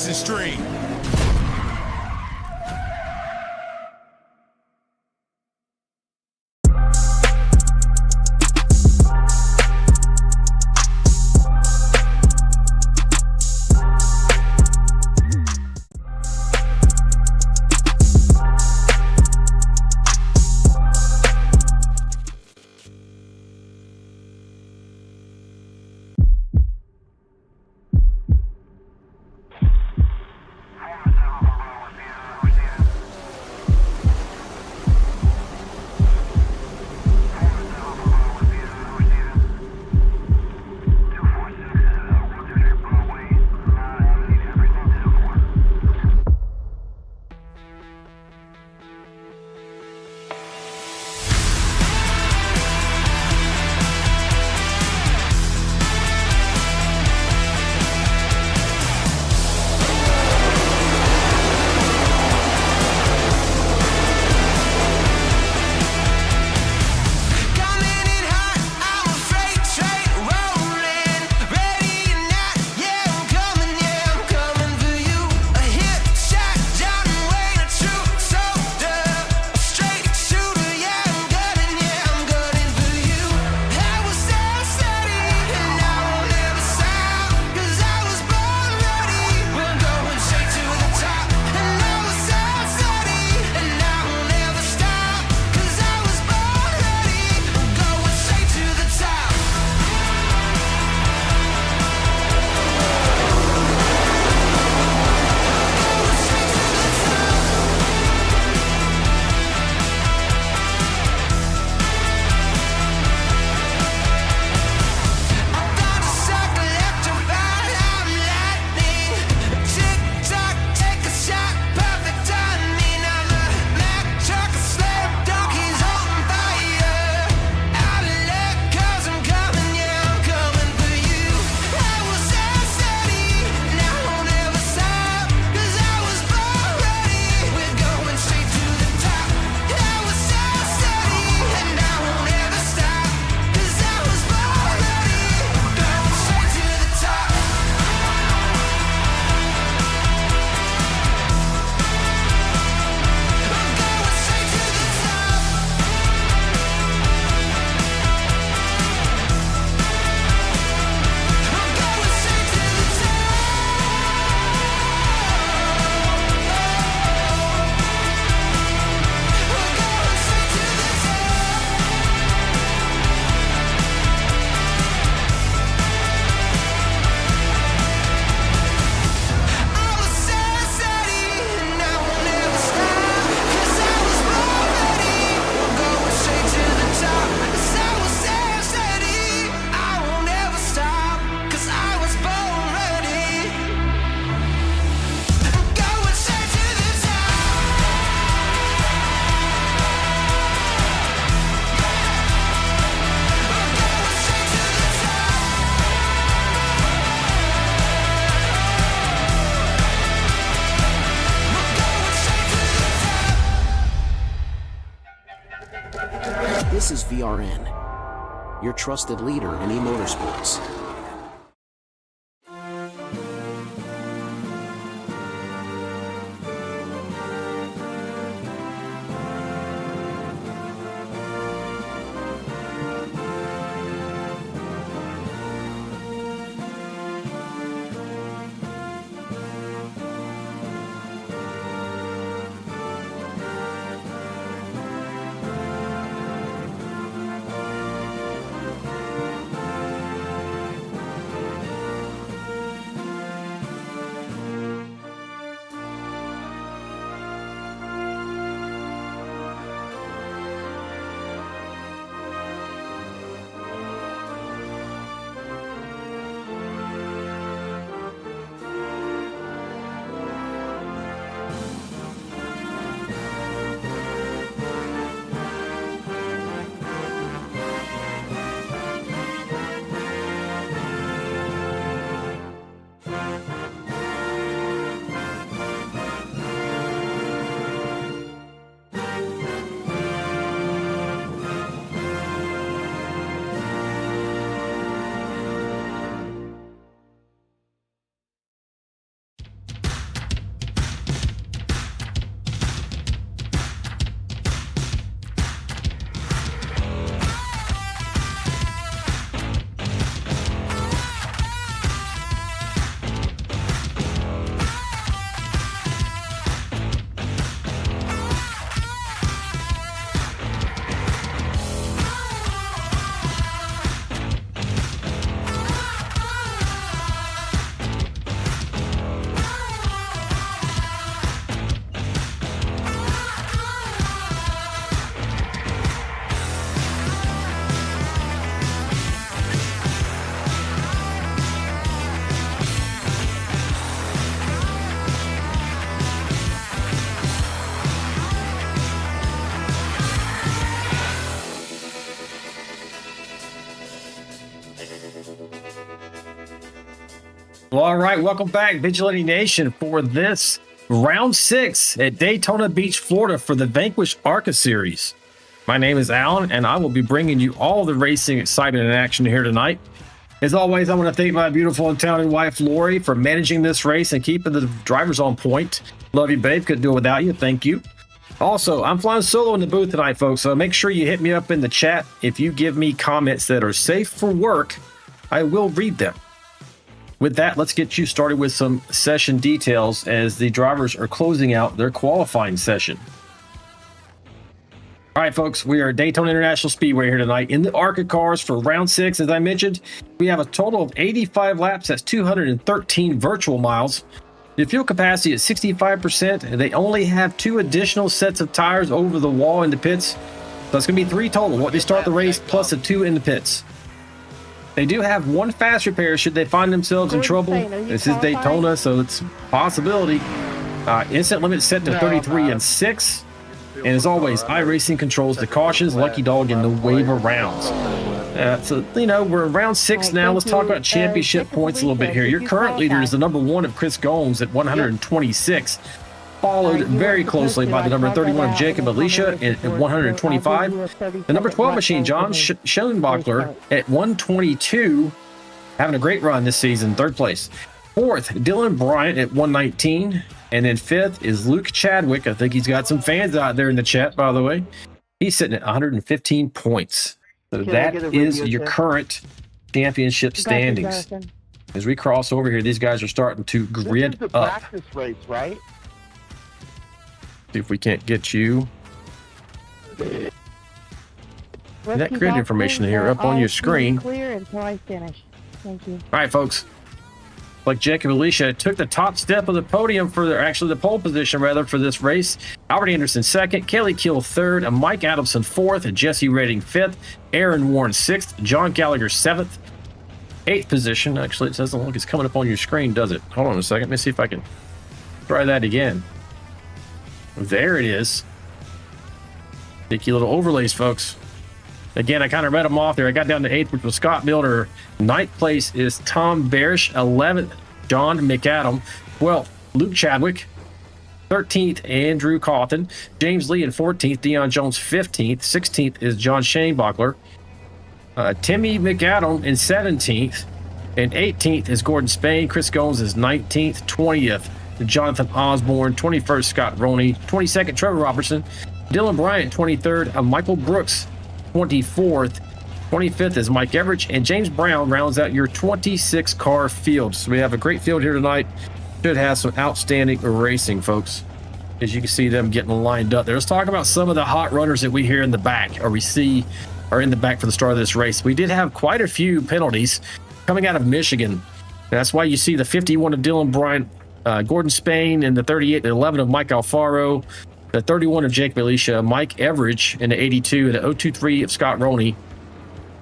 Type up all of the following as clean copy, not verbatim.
racing stream. This is VRN, your trusted leader in e-motorsports. Well, all right, welcome back, Vigilante Nation, for this round 6 at Daytona Beach, Florida for the Vanquish ARCA series. My name is Alan, and I will be bringing you all the racing excitement and action here tonight. As always, I want to thank my beautiful and talented wife, Lori, for managing this race and keeping the drivers on point. Love you, babe. Couldn't do it without you. Thank you. Also, I'm flying solo in the booth tonight, folks, so make sure you hit me up in the chat. If you give me comments that are safe for work, I will read them. With that, let's get you started with some session details as the drivers are closing out their qualifying session. All right, folks, we are at Daytona International Speedway here tonight in the ARCA cars for round 6. As I mentioned, we have a total of 85 laps. That's 213 virtual miles. The fuel capacity is 65%, and they only have 2 additional sets of tires over the wall in the pits. So it's going to be 3 total. What they start the race plus the 2 in the pits. They do have 1 fast repair should they find themselves in trouble. This is Daytona, so it's a possibility. Instant limit set to 33 and 6. And as always, iRacing controls the cautions, lucky dog, and the waiver rounds. So, you know, we're in round 6 now. Let's talk about championship points a little bit here. Your current leader is the number 1 of Chris Gomes at 126. Followed very closely by the number 31 of Jacob Alicia at 125. The number 12 machine, John Schoenbachler, at 122, having a great run this season, 3rd place. 4th, Dylan Bryant at 119. And then 5th is Luke Chadwick. I think he's got some fans out there in the chat, by the way. He's sitting at 115 points. So that is your current championship standings. As we cross over here, these guys are starting to grid up. Practice race, right? See if we can't get you that grid information here up on your screen. Clear until I finish. Thank you. All right, folks. Like Jacob Alicia took the top step of the podium for the pole position rather for this race. Albert Anderson 2nd, Kelly Kill 3rd, and Mike Adamson 4th, and Jesse Redding 5th, Aaron Warren 6th, John Gallagher 7th, 8th position. Actually, it doesn't look like it's coming up on your screen, does it? Hold on a second. Let me see if I can try that again. There it is. Sticky little overlays, folks. Again, I kind of read them off there. I got down to 8th, which was Scott Milder. 9th place is Tom Barish. 11th, John McAdam. 12th, Luke Chadwick. 13th, Andrew Cawthon. James Lee in 14th. Deion Jones 15th. 16th is John Schoenbachler. Timmy McAdam in 17th. And 18th is Gordon Spain. Chris Gomes is 19th. 20th, Jonathan Osborne. 21st, Scott Roney. 22nd, Trevor Robertson. Dylan Bryant, 23rd. Michael Brooks, 24th. 25th is Mike Everidge, and James Brown rounds out your 26 car field. So we have a great field here tonight. Should have some outstanding racing, folks. As you can see them getting lined up there. Let's talk about some of the hot runners that we hear in the back, or we see are in the back for the start of this race. We did have quite a few penalties coming out of Michigan. That's why you see the 51 of Dylan Bryant, Gordon Spain, and the 38 and 11 of Mike Alfaro, the 31 of Jake Belisha, Mike Everidge, and the 82 and the 023 of Scott Roney.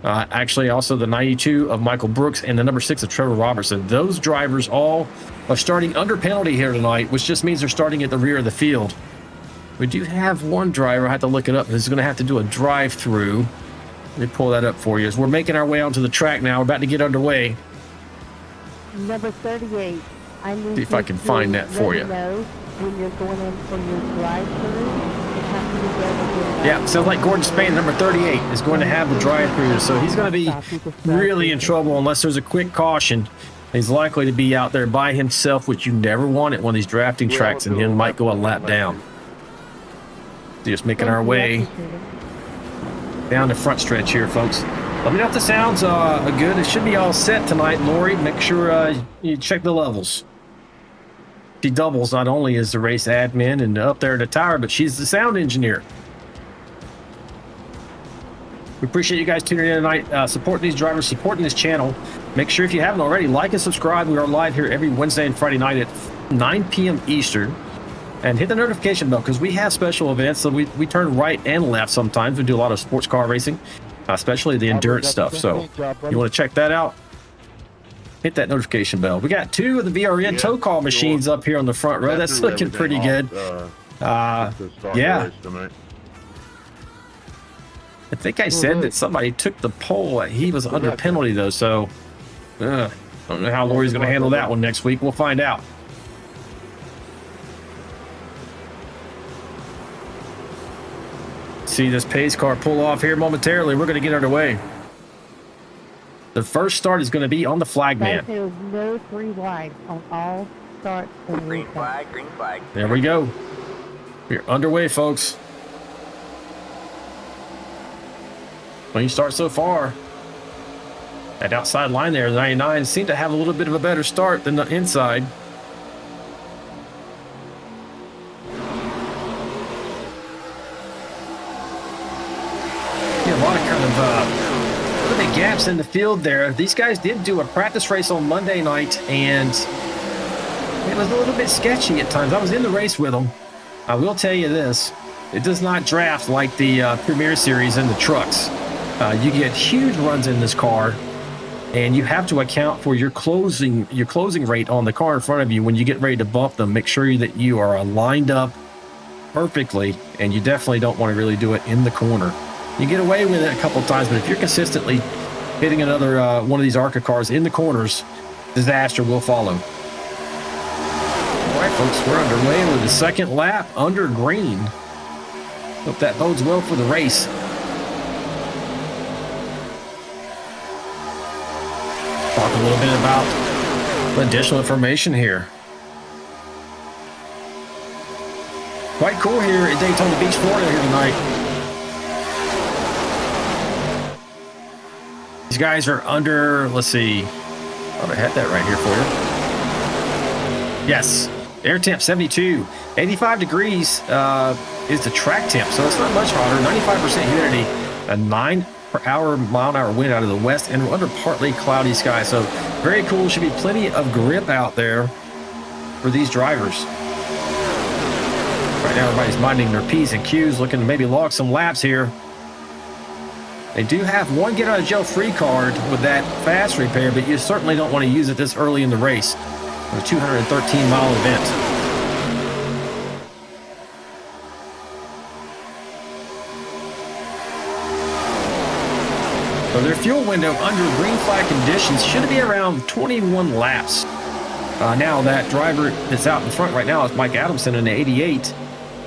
Actually, also the 92 of Michael Brooks and the number 6 of Trevor Robertson. Those drivers all are starting under penalty here tonight, which just means they're starting at the rear of the field. We do have one driver, I have to look it up, who's going to have to do a drive-through. Let me pull that up for you. As we're making our way onto the track now, we're about to get underway. Number 38. I need See if I can find that for you. Know when you're going in for your drive-through. Yeah, sounds like Gordon Spain, number 38, is going to have the drive-through, so he's going to be really in trouble unless there's a quick caution. He's likely to be out there by himself, which you never want at one of these drafting tracks, and he might go a lap down. Just making our way down the front stretch here, folks. Let me know if the sound's good. It should be all set tonight, Lori. Make sure you check the levels. She doubles not only as the race admin and up there at the tower, but she's the sound engineer. We appreciate you guys tuning in tonight, supporting these drivers, supporting this channel. Make sure if you haven't already, like and subscribe. We are live here every Wednesday and Friday night at 9 p.m. Eastern. And hit the notification bell because we have special events. So we turn right and left sometimes. We do a lot of sports car racing, especially the endurance stuff. So you want to check that out? Hit that notification bell. We got 2 of the VRN tow call machines up here on the front row. That's looking pretty good. Yeah. I think I said that somebody took the pole. He was under penalty, though, so I don't know how Lori's going to handle that one next week. We'll find out. See this pace car pull off here momentarily. We're going to get underway. The first start is going to be on the flag man. There's no 3 wide on all starts. Green flag, green flag. There we go. We're underway, folks. When you start so far, that outside line there, the 99, seemed to have a little bit of a better start than the inside. Yeah, a lot of kind of little bit gaps in the field there. These guys did do a practice race on Monday night, and it was a little bit sketchy at times. I was in the race with them. I will tell you this. It does not draft like the Premier Series in the trucks. You get huge runs in this car, and you have to account for your closing rate on the car in front of you when you get ready to bump them. Make sure that you are lined up perfectly, and you definitely don't want to really do it in the corner. You get away with it a couple times, but if you're consistently hitting another one of these ARCA cars in the corners, disaster will follow. All right, folks, we're underway with the second lap under green. Hope that bodes well for the race. Talk a little bit about additional information here. Quite cool here at Daytona Beach, Florida here tonight. These guys are under, let's see. Oh, I had that right here for you. Yes, air temp 72. 85 degrees is the track temp, so it's not much hotter. 95% humidity, a 9-mile-an-hour wind out of the west, and we're under partly cloudy sky. So very cool. Should be plenty of grip out there for these drivers. Right now, everybody's minding their P's and Q's, looking to maybe log some laps here. They do have one get out of jail free card with that fast repair, but you certainly don't want to use it this early in the race. A 213-mile event. So their fuel window under green flag conditions should be around 21 laps. Now that driver that's out in front right now is Mike Adamson in the 88.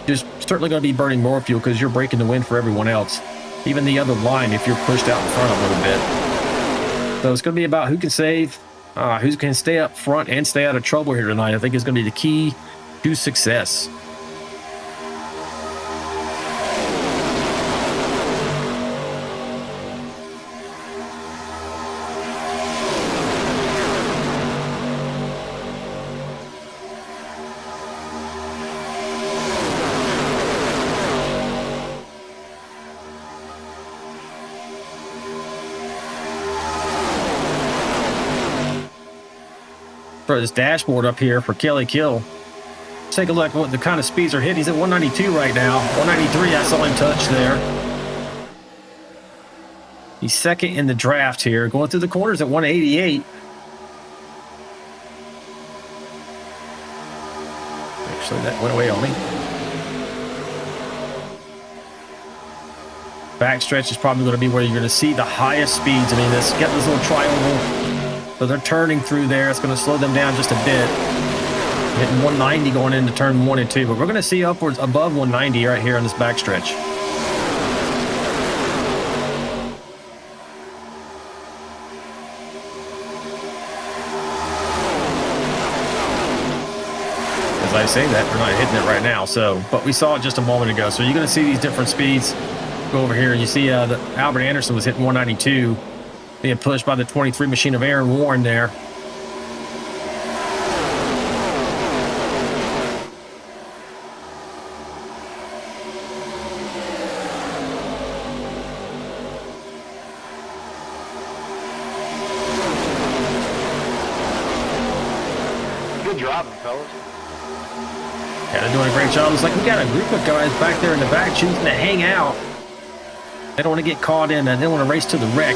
Just certainly going to be burning more fuel because you're breaking the wind for everyone else. Even the other line if you're pushed out in front a little bit. So it's going to be about who can save, who can stay up front and stay out of trouble here tonight. I think is going to be the key to success. For this dashboard up here for Kelly Kill. Let's take a look at what the kind of speeds are hitting. He's at 192 right now. 193, I saw him touch there. He's second in the draft here. Going through the corners at 188. Actually, that went away on me. Backstretch is probably going to be where you're going to see the highest speeds. I mean, let's get this little triangle. So they're turning through there. It's going to slow them down just a bit. Hitting 190 going into turn 1 and 2. But we're going to see upwards above 190 right here on this backstretch. As I say that, we're not hitting it right now. So, but we saw it just a moment ago. So you're going to see these different speeds. Go over here and you see that Albert Anderson was hitting 192. Being pushed by the 23 machine of Aaron Warren there. Good job, fellas. Yeah, they're doing a great job. It's like we got a group of guys back there in the back choosing to hang out. They don't want to get caught in and they don't want to race to the wreck.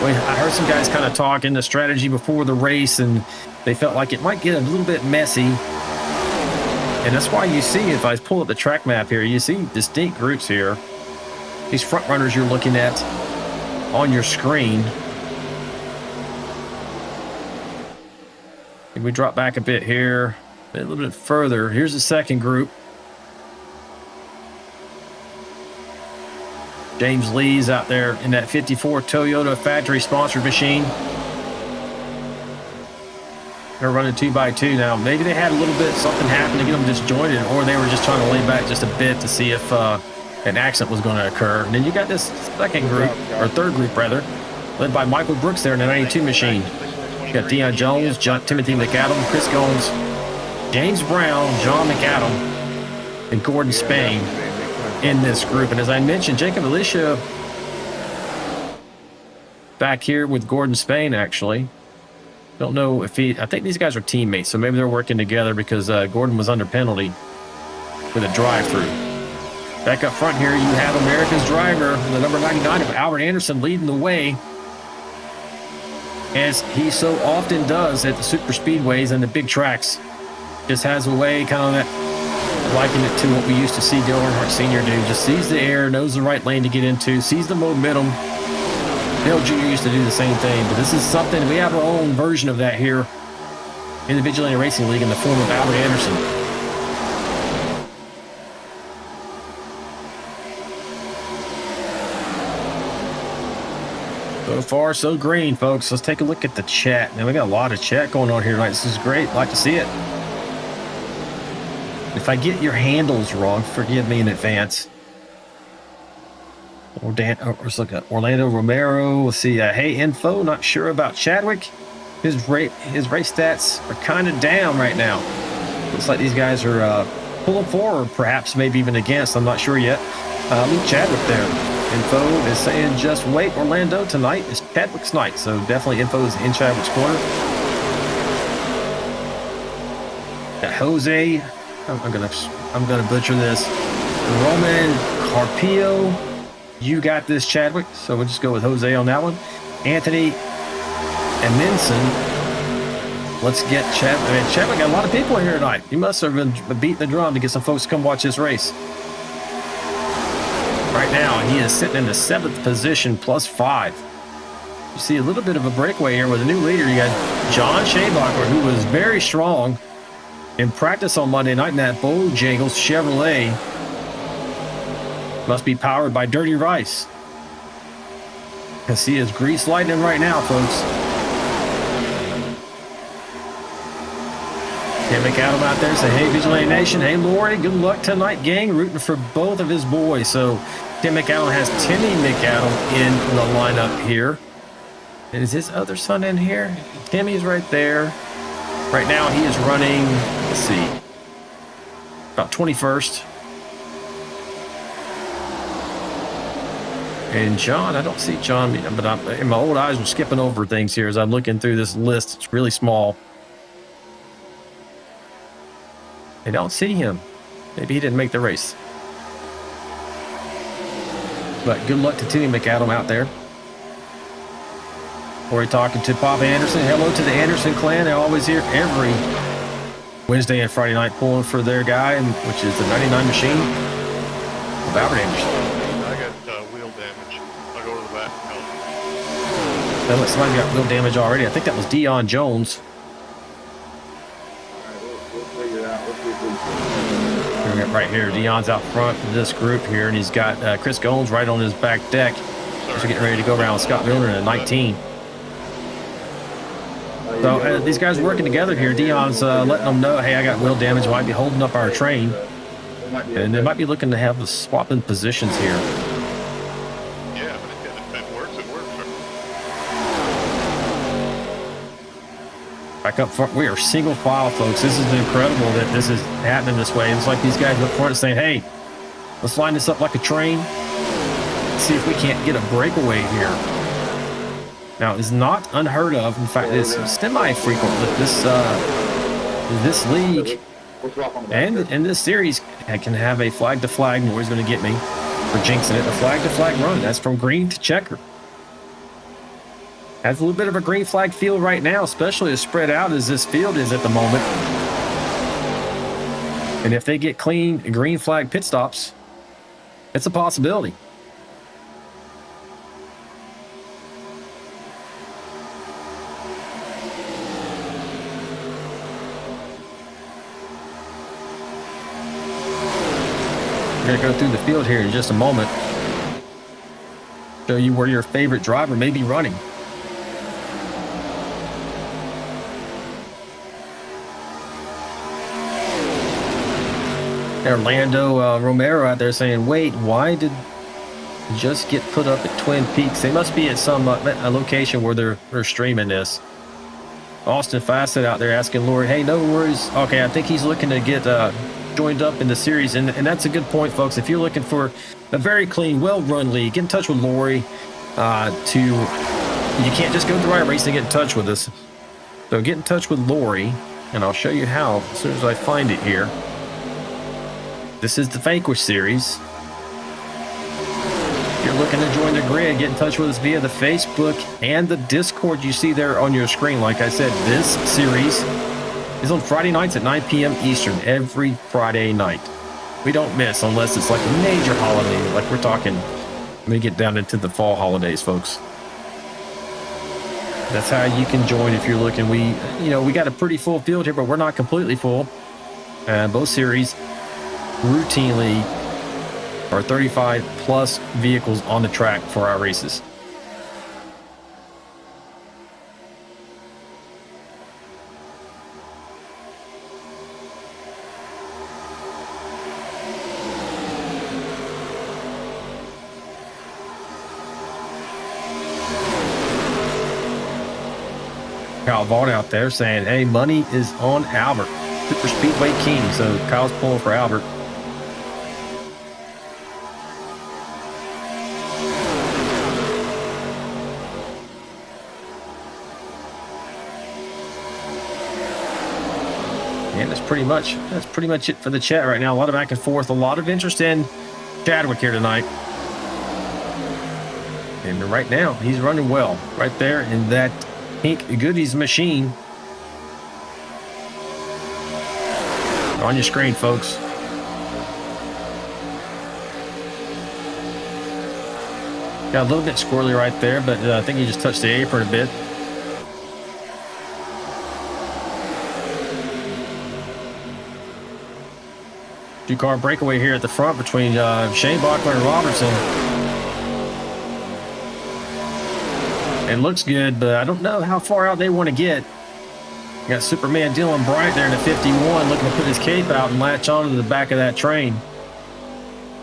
I heard some guys kind of talk in the strategy before the race, and they felt like it might get a little bit messy. And that's why you see, if I pull up the track map here, you see distinct groups here. These front runners you're looking at on your screen. And we drop back a bit here, a little bit further. Here's the second group. James Lee's out there in that 54 Toyota factory-sponsored machine. They're running 2x2 now. Maybe they had a little bit, something happened to get them disjointed, or they were just trying to lay back just a bit to see if an accident was going to occur. And then you got this second group, or third group rather, led by Michael Brooks there in the 92 machine. You got Deion Jones, Timothy McAdam, Chris Goins, James Brown, John McAdam, and Gordon Spain in this group. And as I mentioned, Jacob Alicia back here with Gordon Spain, actually. Don't know if I think these guys are teammates, so maybe they're working together because Gordon was under penalty with a drive-through. Back up front here, you have America's driver, the number 99 of Albert Anderson, leading the way, as he so often does at the super speedways and the big tracks. Just has a way, kind of that, liken it to what we used to see Dale Earnhardt Sr. do. Just sees the air, knows the right lane to get into, sees the momentum. Dale Jr. used to do the same thing, but this is something, we have our own version of that here in the Vigilante Racing League in the form of Albert Anderson. So far, so green, folks. Let's take a look at the chat. Now, we got a lot of chat going on here tonight. This is great. Like to see it. If I get your handles wrong, forgive me in advance. Let's look at Orlando Romero. Let's see. Hey, info. Not sure about Chadwick. His race stats are kind of down right now. Looks like these guys are pulling forward, perhaps, maybe even against. I'm not sure yet. Luke Chadwick there. Info is saying just wait. Orlando tonight is Chadwick's night, so definitely info is in Chadwick's corner. Jose. I'm gonna butcher this. Roman Carpio. You got this, Chadwick, so we'll just go with Jose on that one. Anthony Eminson. Let's get Chadwick. I mean, Chadwick got a lot of people here tonight. He must have been beating the drum to get some folks to come watch this race. Right now, he is sitting in the 7th position, +5. You see a little bit of a breakaway here with a new leader. You got John Schabacher, who was very strong in practice on Monday night in that Bojangles Chevrolet. Must be powered by Dirty Rice. You can see his grease lightning right now, folks. Tim McAdam out there say, hey, Vigilante Nation. Hey, Lori, good luck tonight, gang. Rooting for both of his boys. So Tim McAdam has Timmy McAdam in the lineup here. And is his other son in here? Timmy's right there. Right now he is running, let's see, about 21st. And John, I don't see John, but in my old eyes were skipping over things here as I'm looking through this list. It's really small. I don't see him. Maybe he didn't make the race. But good luck to Timmy McAdam out there. Corey talking to Papa Anderson. Hello to the Anderson clan. They're always here every Wednesday and Friday night pulling for their guy, which is the 99 machine of Albert Anderson. Somebody got wheel damage already. I think that was Deion Jones. Right here, Deion's out front of this group here, and he's got Chris Goins right on his back deck. He's getting ready to go around with Scott Miller in a 19. So these guys are working together here. Deion's letting them know, hey, I got wheel damage. Might be holding up our train. And they might be looking to have the swapping positions here. Yeah, but if that works, it works. Back up front, we are single file, folks. This is incredible that this is happening this way. It's like these guys up front saying, hey, let's line this up like a train. See if we can't get a breakaway here. Now, it's not unheard of. In fact, it's semi-frequent that this league and in this series can have a flag-to-flag. Noise going to get me for jinxing it. A flag-to-flag run. That's from green to checker. Has a little bit of a green flag feel right now, especially as spread out as this field is at the moment. And if they get clean green flag pit stops, it's a possibility. We're going to go through the field here in just a moment. Show you where your favorite driver may be running. Orlando Romero out there saying, wait, why did it just get put up at Twin Peaks? They must be at some a location where they're streaming this. Austin Fassett out there asking Lori, hey, no worries. Okay, I think he's looking to get joined up in the series. And that's a good point, folks. If you're looking for a very clean, well-run league, get in touch with Lori. You can't just go through iRacing to get in touch with us. So get in touch with Lori, and I'll show you how as soon as I find it here. This is the Vanquish Series. If you're looking to join the grid, get in touch with us via the Facebook and the Discord you see there on your screen. Like I said, this series is on Friday nights at 9 p.m. Eastern, every Friday night. We don't miss unless it's like a major holiday, like we're talking. Let me get down into the fall holidays, folks. That's how you can join if you're looking. We got a pretty full field here, but we're not completely full. Both series routinely are 35 plus vehicles on the track for our races. Kyle Vaughn out there saying, hey, money is on Albert. Super Speedway King. So Kyle's pulling for Albert. And that's pretty much it for the chat right now. A lot of back and forth, a lot of interest in Chadwick here tonight. And right now, he's running well right there in that pink goodies machine. On your screen, folks. Got a little bit squirrely right there, but I think he just touched the apron a bit. Two-car breakaway here at the front between Shane Bachler and Robertson. It looks good, but I don't know how far out they want to get. You got Superman Dylan Bryant there in the 51 looking to put his cape out and latch onto the back of that train.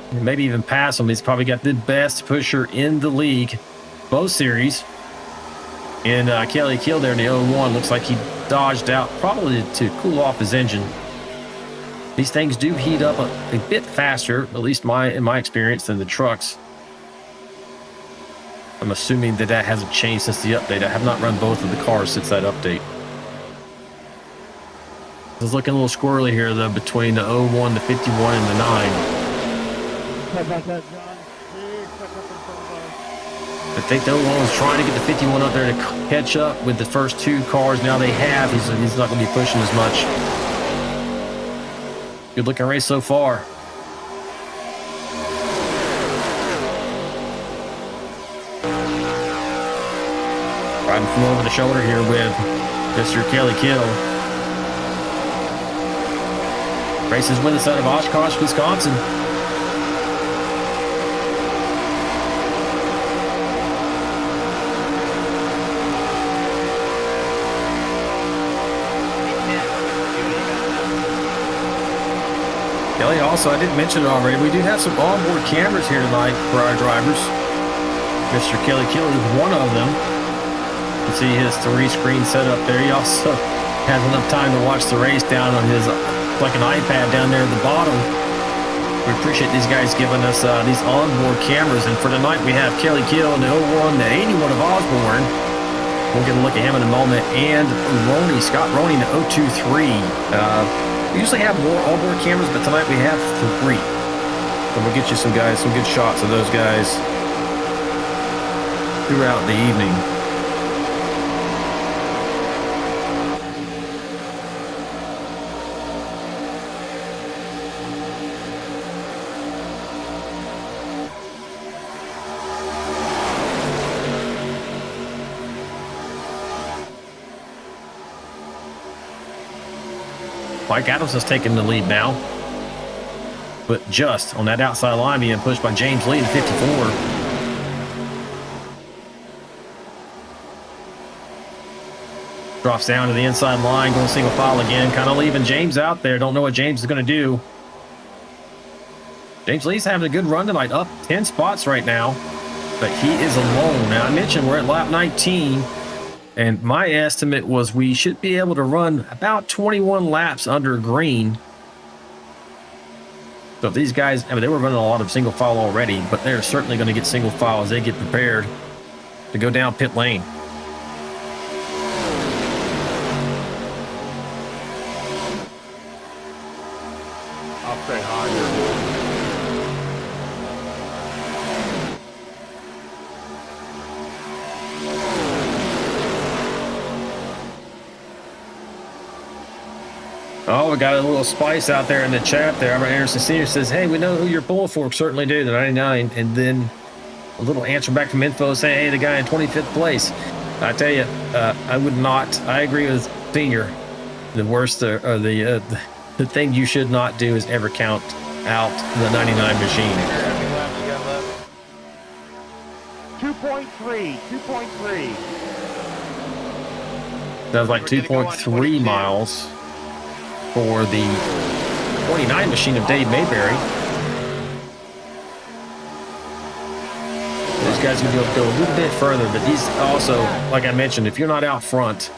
And maybe even pass him. He's probably got the best pusher in the league, both series. And Kelly Kill there in the 01 looks like he dodged out probably to cool off his engine. These things do heat up a bit faster, at least in my experience, than the trucks. I'm assuming that hasn't changed since the update. I have not run both of the cars since that update. It's looking a little squirrely here, though, between the 01, the 51, and the 9. I think the 01 was trying to get the 51 up there to catch up with the first two cars. Now they have. He's not going to be pushing as much. Good looking race so far. Riding from over the shoulder here with Mr. Kelly Kill. Races with us out of Oshkosh, Wisconsin. Kelly, also, I didn't mention it already, we do have some onboard cameras here tonight for our drivers. Mr. Kelly Kill is one of them. You can see his 3-screen setup there. He also has enough time to watch the race down on his, like an iPad down there at the bottom. We appreciate these guys giving us these onboard cameras. And for tonight, we have Kelly Kill in the 01, the 81 of Osborne. We'll get a look at him in a moment. And Scott Roney in the 023. We usually have more onboard cameras, but tonight we have 3. So we'll get you some good shots of those guys throughout the evening. Mike Adams has taken the lead now. but just on that outside line being pushed by James Lee in 54. Drops down to the inside line, going single file again, kind of leaving James out there. Don't know what James is going to do. James Lee's having a good run tonight, up 10 spots right now, but he is alone. Now, I mentioned we're at lap 19, and my estimate was we should be able to run about 21 laps under green. So if these guys, I mean, they were running a lot of single file already, but they're certainly going to get single file as they get prepared to go down pit lane. I'll stay high. Oh, we got a little spice out there in the chat there. Albert Anderson Sr. says, hey, we know who you're pulling for. Certainly do, the 99. And then a little answer back from info saying, hey, the guy in 25th place. I tell you, I would not. I agree with Senior. The worst, or the thing you should not do is ever count out the 99 machine. 2.3. That was like 2.3 miles for the 29 machine of Dave Mayberry. These guys are going to be able to go a little bit further, but these also, like I mentioned, if you're not out front,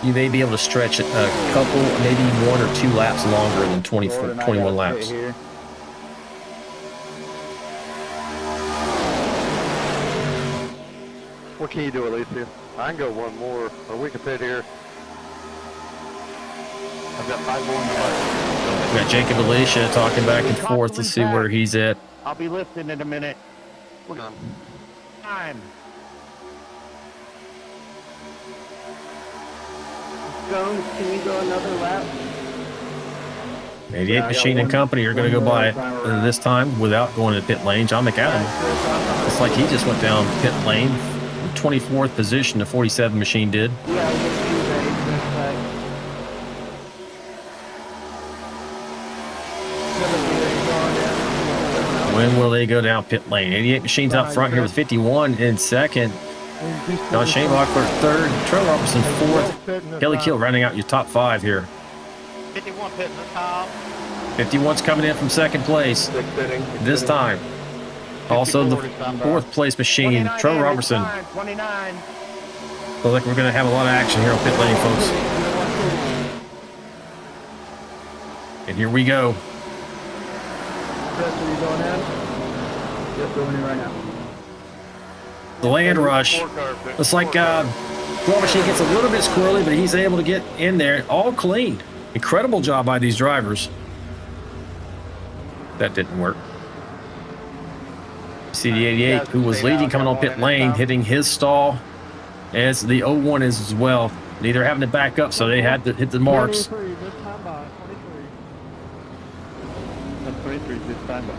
you may be able to stretch it a couple, maybe 1 or 2 laps longer than 21 laps. What can you do, Alicia? I can go one more, or we can pit here. I've got 5 more in the bike. We got Jacob Alicia talking back and forth. Let's see where he's at. I'll be lifting in a minute. Time. Jones, can you go another lap? 88 Machine and Company are going to go by this time without going to pit lane. John McAdam, it's like he just went down pit lane. 24th position, the 47 machine did. Yeah, we can do that. When will they go down pit lane? 88 machines out front here with 51 in second. Don Shanelock third. Trevor Robertson fourth. Kelly Kill rounding out your top 5 here. 51 pitting the top. 51's coming in from second place this time. Also the 4th place machine, Trevor Robertson. 29. Looks like we're going to have a lot of action here on pit lane, folks. And here we go. The land rush. Looks like Floor Machine gets a little bit squirrely, but he's able to get in there. All clean. Incredible job by these drivers. That didn't work. CD88, who was leading coming on pit lane, hitting his stall as the 01 is as well. Neither having to back up, so they had to hit the marks. 23 this time by 23. That's 23 this time by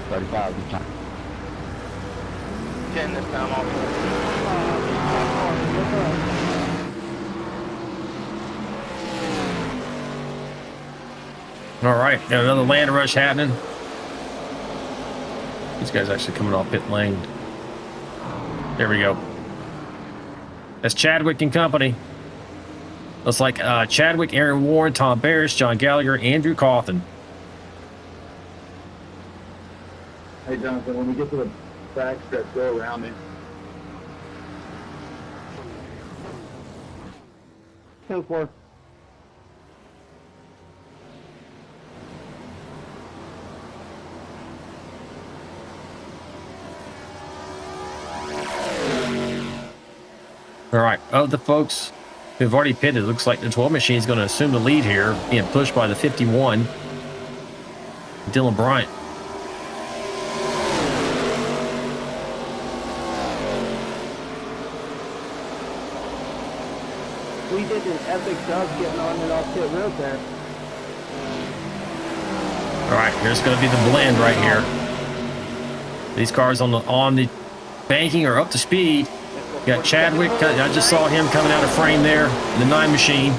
35 this time. 10 this time also. All right, got another land rush happening. These guys actually coming off pit lane. There we go. That's Chadwick and company. Looks like Chadwick, Aaron Warren, Tom Barris, John Gallagher, Andrew Cawthon. Hey, Jonathan, when we get to the back stretch, go around me. Kill for. All right, of the folks who've already pitted, it looks like the 12 machine is going to assume the lead here, being pushed by the 51, Dylan Bryant. We did an epic job getting on and off pit road there. All right, here's going to be the blend right here. These cars on the banking are up to speed. Got Chadwick. I just saw him coming out of frame there. The 9 machine.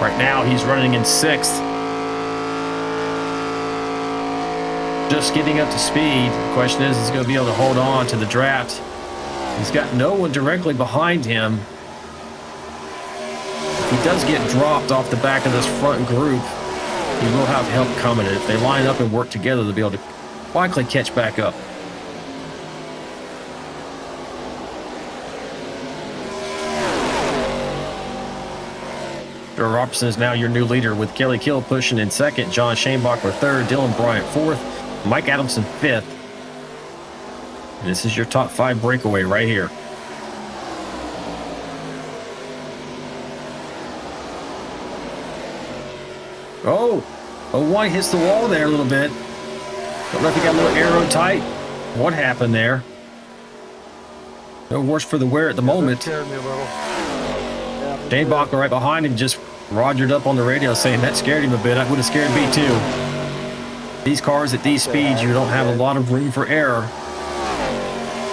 Right now, he's running in 6th. Just getting up to speed. The question is he going to be able to hold on to the draft? He's got no one directly behind him. If he does get dropped off the back of this front group, he will have help coming. If they line up and work together, they'll be able to likely catch back up. Joe Robertson is now your new leader with Kelly Kill pushing in 2nd, John Shanebacher 3rd, Dylan Bryant 4th, Mike Adamson 5th. And this is your top 5 breakaway right here. Oh, 01 hits the wall there a little bit. Don't know if he got a little arrow tight. What happened there? No worse for the wear at the moment. Scared me a little. Dane Bachler right behind him just rogered up on the radio saying that scared him a bit. That would have scared me too. These cars at these speeds, you don't have a lot of room for error.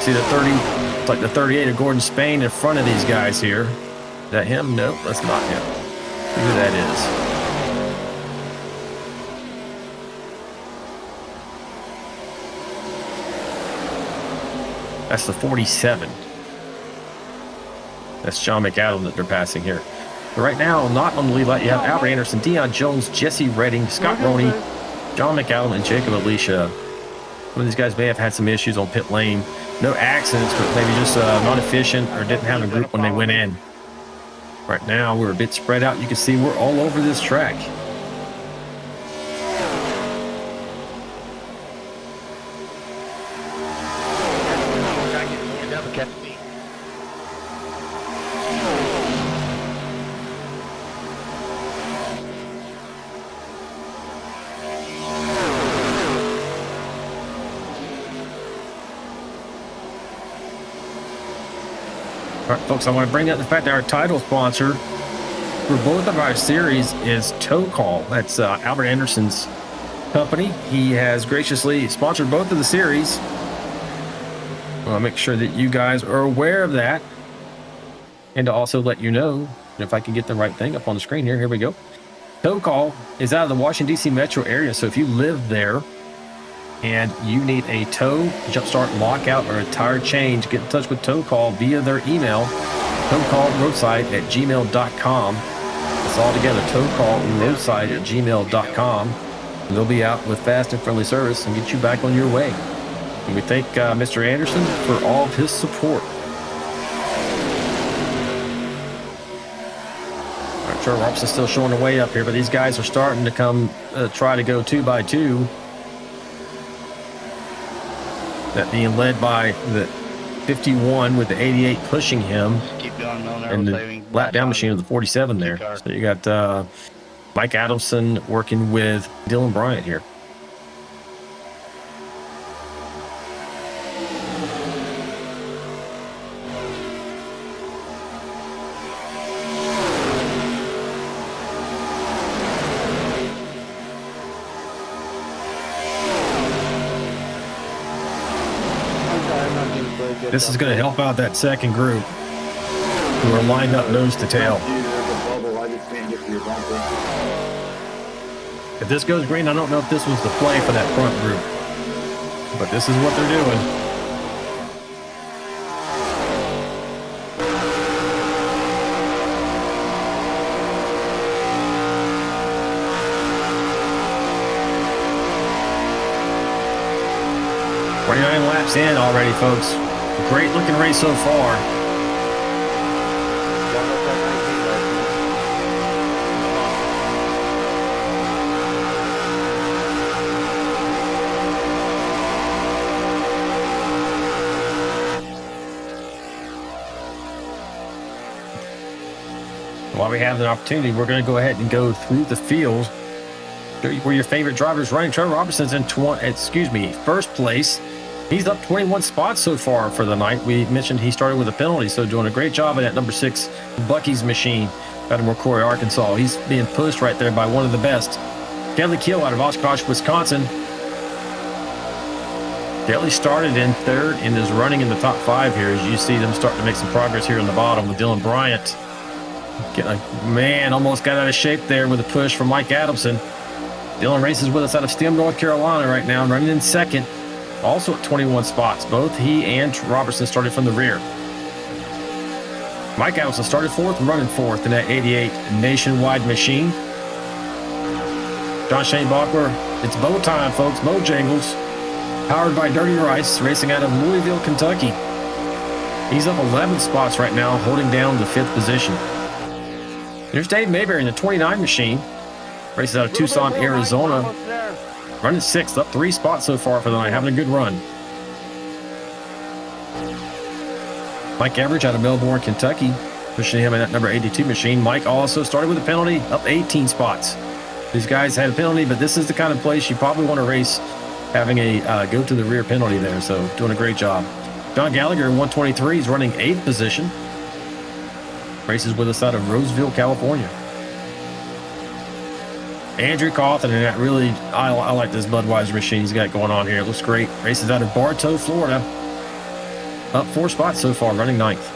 See the 30, it's like the 38 of Gordon Spain in front of these guys here. Is that him? No, that's not him. Who that is. That's the 47. That's John McAdam that they're passing here. But right now, not on the lead light, you have Albert Anderson, Deion Jones, Jesse Redding, Scott Roney, John McAdam, and Jacob Alicia. Some of these guys may have had some issues on pit lane. No accidents, but maybe just not efficient or didn't have a group when they went in. Right now, we're a bit spread out. You can see we're all over this track. All right, folks, I want to bring up the fact that our title sponsor for both of our series is Tow Call. That's Albert Anderson's company. He has graciously sponsored both of the series. I want to make sure that you guys are aware of that. And to also let you know, if I can get the right thing up on the screen here, here we go. Tow Call is out of the Washington, D.C. metro area. So if you live there and you need a tow, jumpstart, lockout, or a tire change, get in touch with Tow Call via their email, towcallroadside@gmail.com. It's all together, towcallroadside@gmail.com. And they'll be out with fast and friendly service and get you back on your way. And we thank Mr. Anderson for all of his support. All right, Trevor Robson's still showing the way up here, but these guys are starting to come try to go 2 by 2. That being led by the 51 with the 88 pushing him. Keep going, and the lap down machine of the 47 there. So you got Mike Adamson working with Dylan Bryant here. This is going to help out that second group who are lined up nose to tail. If this goes green, I don't know if this was the play for that front group, but this is what they're doing. Laps in already, folks. Great looking race so far. While we have the opportunity, we're going to go ahead and go through the field. Show you where your favorite driver is running. Trevor Robertson's in first place. He's up 21 spots so far for the night. We mentioned he started with a penalty, so doing a great job in that number 6 Bucky's machine out of McCrory, Arkansas. He's being pushed right there by one of the best. Kelly Kill out of Oshkosh, Wisconsin. Kelly started in 3rd and is running in the top 5 here as you see them start to make some progress here in the bottom with Dylan Bryant Man, almost got out of shape there with a push from Mike Adamson. Dylan races with us out of Stem, North Carolina right now, running in second, also at 21 spots. Both he and Robertson started from the rear. Mike Adamson started fourth, running fourth in that 88 Nationwide machine. John Shane Bachler, it's bow time, folks. Bojangles, powered by Dirty Rice, racing out of Louisville, Kentucky. He's up 11 spots right now, holding down the 5th position. There's Dave Mayberry in the 29 machine. Races out of Tucson, Arizona. Running 6th, up 3 spots so far for the night, having a good run. Mike Average out of Melbourne, Kentucky, pushing him in that number 82 machine. Mike also started with a penalty, up 18 spots. These guys had a penalty, but this is the kind of place you probably want to race, having a go to the rear penalty there. So doing a great job. John Gallagher in 123 is running 8th position. Races with us out of Roseville, California. Andrew Cawthon, and that really, I like this Budweiser machine he's got going on here. It looks great. Races out of Bartow, Florida. Up 4 spots so far, running 9th.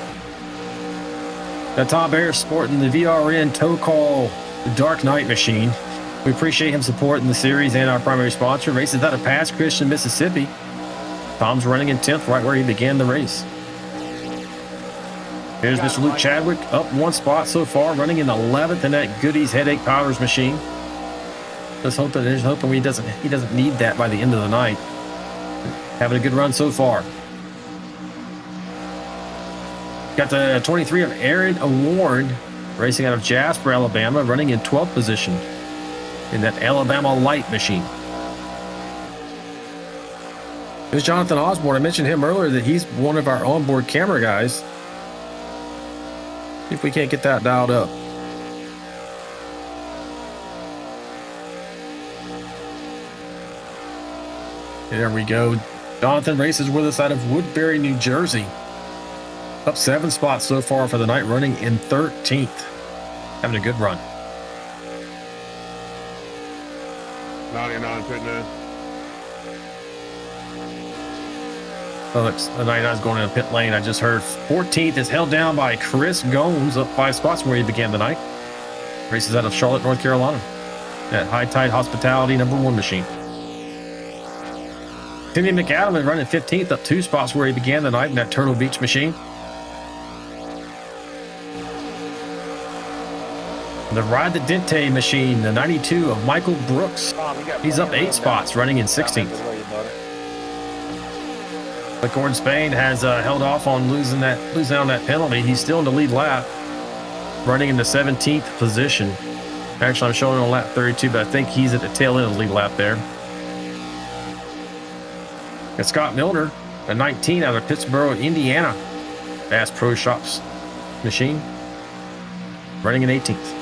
Now Tom Bear sporting the VRN Tow Call Dark Knight machine. We appreciate him supporting the series and our primary sponsor. Races out of Pass Christian, Mississippi. Tom's running in 10th, right where he began the race. Here's Mr. Luke Chadwick, up 1 spot so far, running in 11th in that Goodies Headache Powders machine. Just hoping he doesn't need that by the end of the night. Having a good run so far. Got the 23 of Aaron Warren, racing out of Jasper, Alabama, running in 12th position in that Alabama Light machine. There's Jonathan Osborne. I mentioned him earlier that he's one of our onboard camera guys. See if we can't get that dialed up. There we go. Jonathan races with us out of Woodbury, New Jersey. Up 7 spots so far for the night, running in 13th. Having a good run. 99 putting in. Oh, it's the 99's going in a pit lane. I just heard 14th is held down by Chris Gomes, up 5 spots from where he began the night. Races out of Charlotte, North Carolina. At High Tide Hospitality number 1 machine. Timmy McAdam running 15th, up 2 spots where he began the night in that Turtle Beach machine. The Ride the Dente machine, the 92 of Michael Brooks. He's up 8 spots, running in 16th. But Gordon Spain has held off on losing on that penalty. He's still in the lead lap, running in the 17th position. Actually, I'm showing on lap 32, but I think he's at the tail end of the lead lap there. Got Scott Milner, a 19 out of Pittsburgh, Indiana. Bass Pro Shops machine, running in 18th.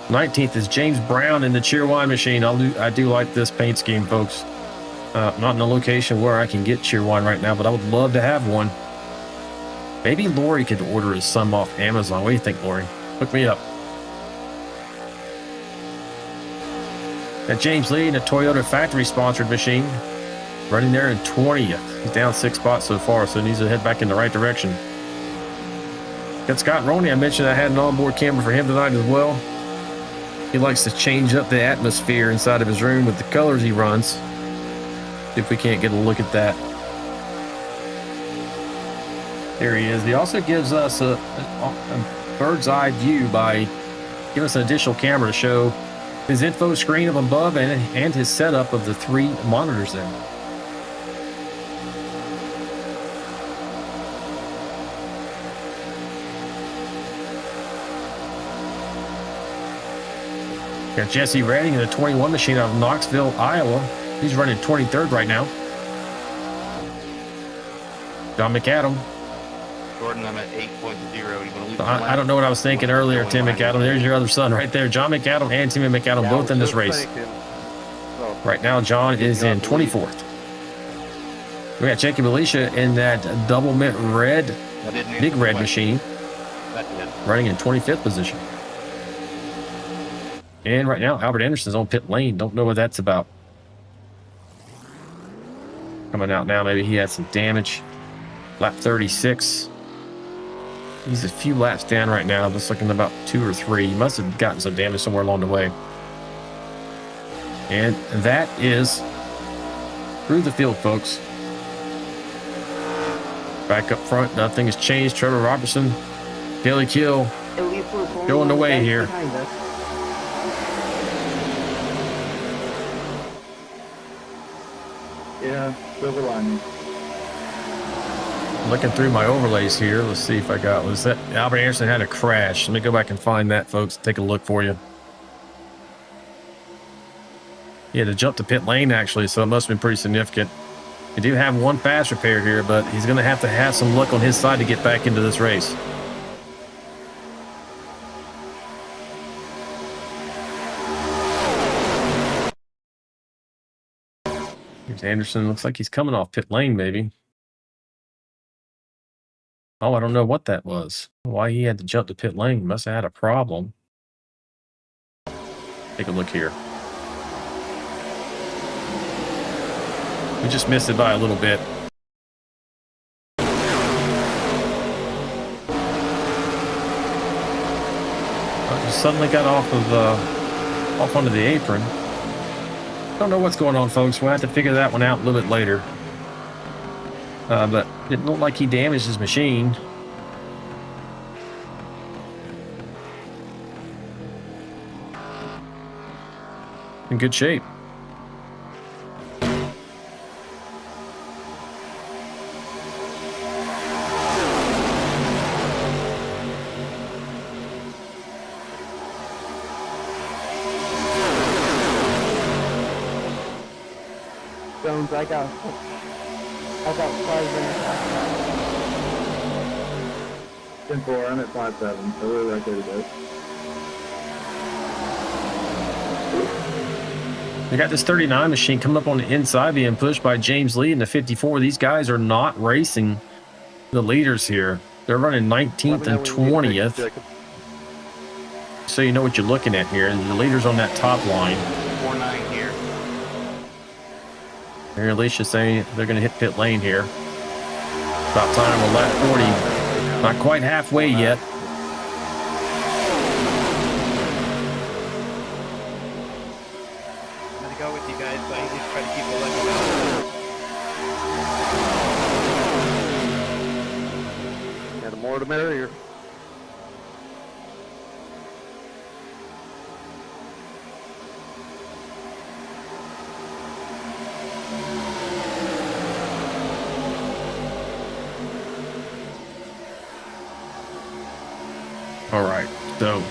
19th is James Brown in the Cheerwine machine. I do like this paint scheme, folks. Not in a location where I can get Cheerwine right now, but I would love to have one. Maybe Lori could order his some off Amazon. What do you think, Lori? Hook me up. Got James Lee in a Toyota factory-sponsored machine, running there in 20th. He's down 6 spots so far, so he needs to head back in the right direction. Got Scott Roney. I mentioned I had an onboard camera for him tonight as well. He likes to change up the atmosphere inside of his room with the colors he runs. See if we can't get a look at that. There he is. He also gives us a bird's eye view by giving us an additional camera to show his info screen up above and his setup of the 3 monitors there. Got Jesse Redding in the 21 machine out of Knoxville, Iowa. He's running 23rd right now. John McAdam. Gordon, I'm at 8.0. I don't know what I was thinking earlier, Tim McAdam. There's your other son right there. John McAdam and Timmy McAdam both in this race. Right now, John is in 24th. We got Jacob Alicia in that double mint red, big red machine, running in 25th position. And right now, Albert Anderson's on pit lane. Don't know what that's about. Coming out now, maybe he had some damage. Lap 36. He's a few laps down right now. Just looking about 2 or 3. He must have gotten some damage somewhere along the way. And that is through the field, folks. Back up front, nothing has changed. Trevor Robertson, Daily Kill, At least we're pulling going the away guys here. behind us. Yeah, silver lining. Looking through my overlays here. Let's see if I got, was that Albert Anderson had a crash. Let me go back and find that, folks. Take a look for you. He had to jump to pit lane, actually, so it must have been pretty significant. We do have one fast repair here, but he's going to have some luck on his side to get back into this race. Here's Anderson. Looks like he's coming off pit lane, maybe. Oh, I don't know what that was. Why he had to jump to pit lane. Must have had a problem. Take a look here. We just missed it by a little bit. Just suddenly got off onto the apron. Don't know what's going on, folks. We'll have to figure that one out a little bit later. But it didn't look like he damaged his machine. In good shape. Jones, I got 5 minutes. 10-4, I'm at 5-7, so we're right there today. We got this 39 machine coming up on the inside, being pushed by James Lee in the 54. These guys are not racing the leaders here. They're running 19th and 20th. So you know what you're looking at here. The leaders on that top line. 4-9 here. Here, Alicia saying they're going to hit pit lane here. About time on lap 40. Not quite halfway yet. I'm gonna go with you guys, so I just try to keep the level down. Yeah, the more the merrier. All right, so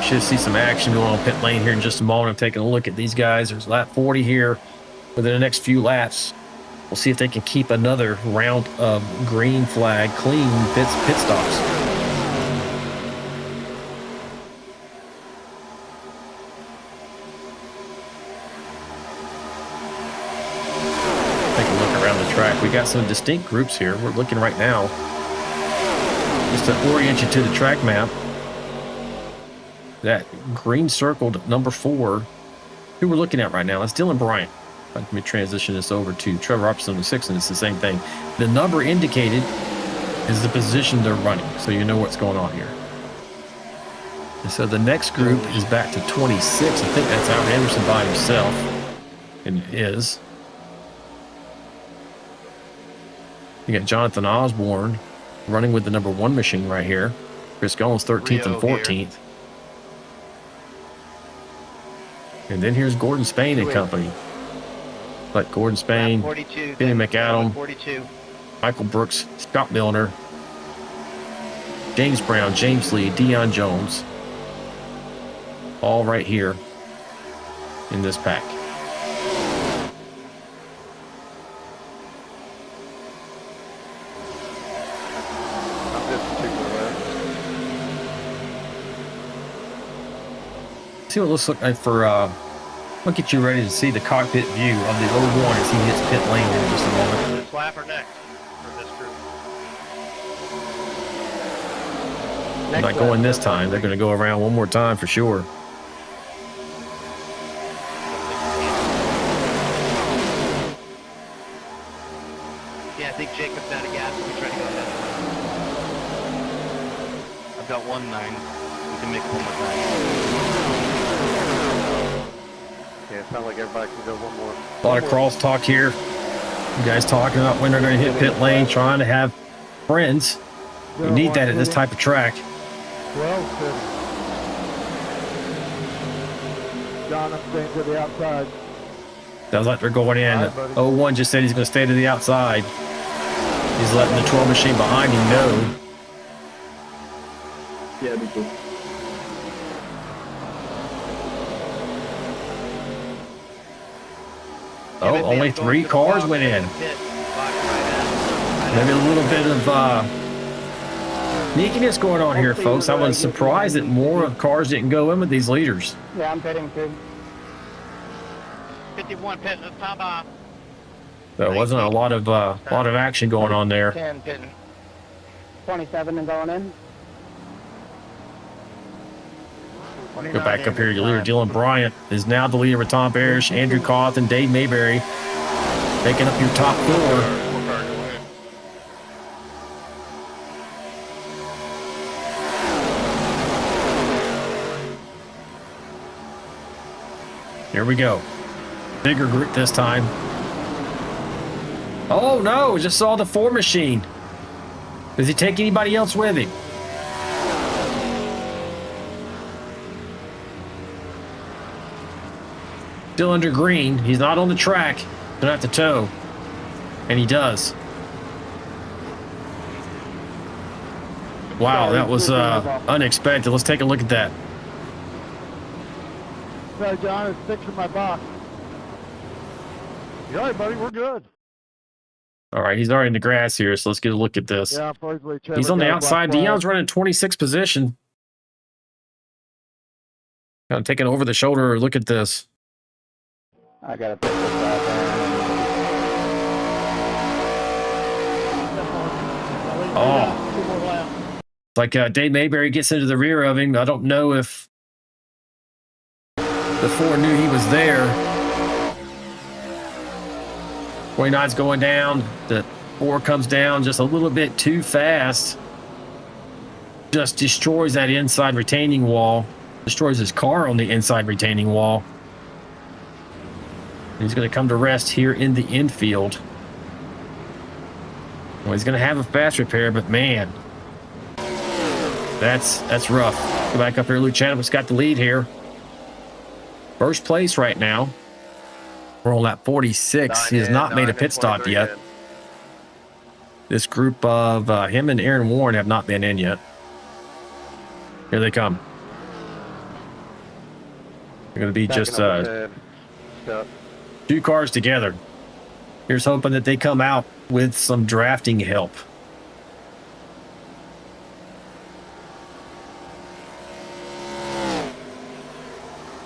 should see some action going on pit lane here in just a moment. I'm taking a look at these guys. There's lap 40 here. Within the next few laps, we'll see if they can keep another round of green flag clean pit stops. Take a look around the track. We got some distinct groups here. We're looking right now. Just to orient you to the track map, that green circled number 4, who we're looking at right now, that's Dylan Bryant. Let me transition this over to Trevor Robertson, the 6, and it's the same thing. The number indicated is the position they're running, so you know what's going on here. And so the next group is back to 26. I think that's Albert Anderson by himself, and it is. You got Jonathan Osborne running with the number 1 machine right here. Chris Goins 13th and 14th. And then here's Gordon Spain and company. Like Gordon Spain, 42, Benny McAdam, 42. Michael Brooks, Scott Milner, James Brown, James Lee, Deion Jones. All right here in this pack. See what it looks like for, I'll get you ready to see the cockpit view of the 01 as he hits pit lane in just a moment. This lap or next for this group? They're not going this time. They're going to go around one more time for sure. Yeah, I think Jacob's out of gas. We try to go that got 1-9. We can make one more time. Yeah, it sounds like everybody can go one more. A lot of crosstalk here. You guys talking about when they're going to hit pit lane, trying to have friends. You need that at this type of track. 12 city. John, I'm staying to the outside. Sounds like they're going in. 01 just said he's going to stay to the outside. He's letting the 12 machine behind him know. Yeah, me too. Oh, only 3 cars went in. Maybe a little bit of sneakiness going on here, folks. I was surprised that more of cars didn't go in with these leaders. Yeah, I'm pitting too. 51 pitting at the top off. There wasn't a lot of action going on there. 10 pitting. 27 and going in. Go back up here. Your leader, Dylan Bryant, is now the leader with Tom Parrish, Andrew Cawthon, Dave Mayberry, making up your top 4. Here we go. Bigger group this time. Oh no, just saw the 4 machine. Does he take anybody else with him? Still under green. He's not on the track. Gonna have to tow. And he does. Wow, that was unexpected. Let's take a look at that. Sorry, John, it's fixing my box. You all right, buddy? We're good. All right, he's already in the grass here, so let's get a look at this. Yeah, unfortunately, Trevor He's on the got a outside. black flag. Deion's running 26th position. Kind of taking over the shoulder. Look at this. I gotta pick this up. Oh. Like Dave Mayberry gets into the rear of him. I don't know if the 4 knew he was there. 29's going down. The 4 comes down just a little bit too fast. Just destroys that inside retaining wall. Destroys his car on the inside retaining wall. He's going to come to rest here in the infield. Well, he's going to have a fast repair, but man, that's rough. Go back up here. Luke Chadwick's got the lead here. First place right now. We're on lap 46. He has not made a pit stop yet. This group of him and Aaron Warren have not been in yet. Here they come. They're going to be just 2 cars together. Here's hoping that they come out with some drafting help.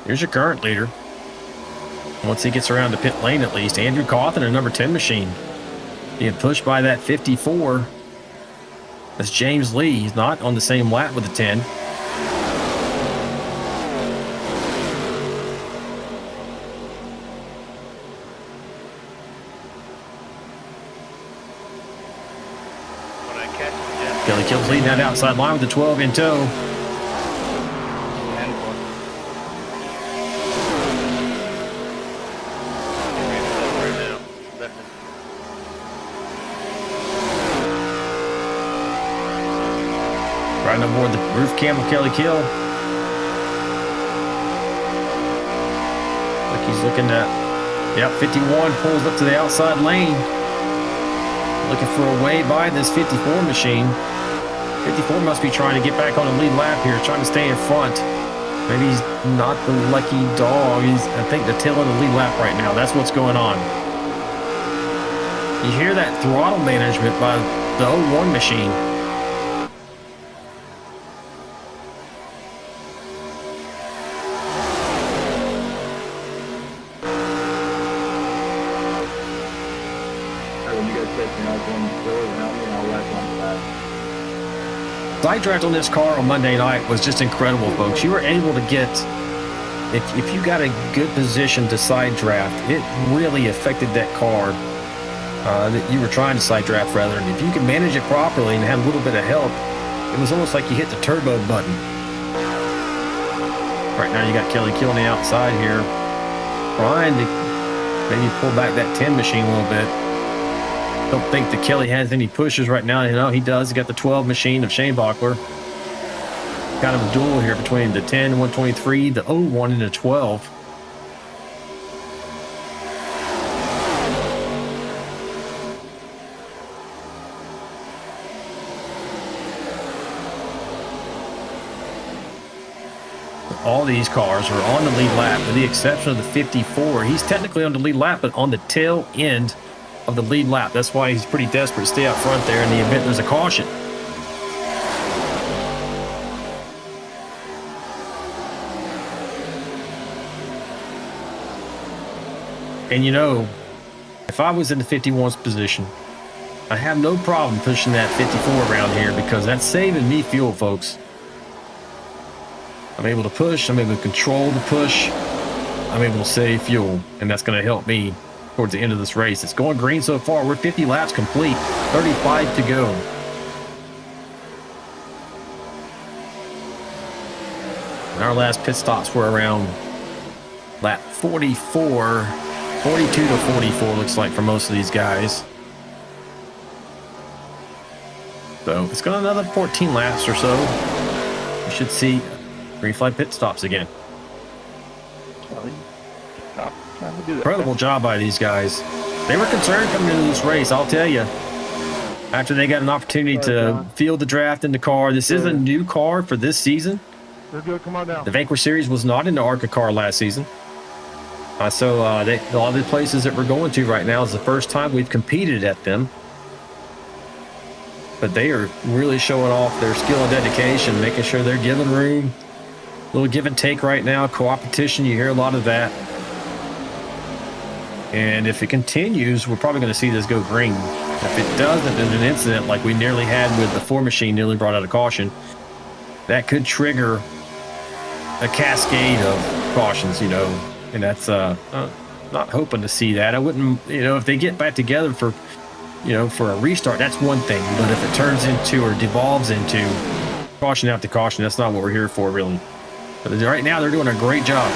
Here's your current leader. Once he gets around the pit lane, at least. Andrew Cawthon, a number 10 machine. Being pushed by that 54. That's James Lee. He's not on the same lap with the 10. Kelly Kills leading that outside line with the 12 in tow. Riding aboard the roof cam of Kelly Kill. Like he's looking at, yep, 51 pulls up to the outside lane. Looking for a way by this 54 machine. 54 must be trying to get back on the lead lap here, trying to stay in front. Maybe he's not the lucky dog. He's, I think, the tail of the lead lap right now. That's what's going on. You hear that throttle management by the 01 machine. Side draft on this car on Monday night was just incredible, folks. You were able to get, if you got a good position to side draft, it really affected that car that you were trying to side draft rather. And if you can manage it properly and have a little bit of help, It was almost like you hit the turbo button. Right now you got Kelly Kill on the outside here, trying to maybe pull back that 10 machine a little bit. Don't think that Kelly has any pushes right now. You know, he does. He got the 12 machine of Shane Bachler. Kind of a duel here between the 10 and 123, the 01 and the 12. All these cars are on the lead lap with the exception of the 54. He's technically on the lead lap, but on the tail end of the lead lap. That's why he's pretty desperate to stay out front there in the event there's a caution. And you know, if I was in the 51's position, I have no problem pushing that 54 around here because that's saving me fuel, folks. I'm able to push, I'm able to control the push, I'm able to save fuel, and that's going to help me towards the end of this race. It's going green so far. We're 50 laps complete, 35 to go. And our last pit stops were around lap 44, 42 to 44 looks like for most of these guys. So it's got another 14 laps or so. You should see green flag pit stops again. Incredible job by these guys. They were concerned coming into this race, I'll tell you. After they got an opportunity to field the draft in the car. This is a new car for this season. They're good. Come on down. The Vanquish Series was not in the ARCA car last season. So a lot of the places that we're going to right now is the first time we've competed at them. But they are really showing off their skill and dedication, making sure they're giving room. A little give and take right now, co-opetition, you hear a lot of that. And if it continues, we're probably going to see this go green. If it doesn't, there's an incident like we nearly had with the 4 machine, nearly brought out a caution. That could trigger a cascade of cautions, you know, and that's not hoping to see that. I wouldn't, you know, if they get back together for, you know, for a restart, that's one thing. But if it turns into or devolves into caution after caution, that's not what we're here for, really. But right now, they're doing a great job.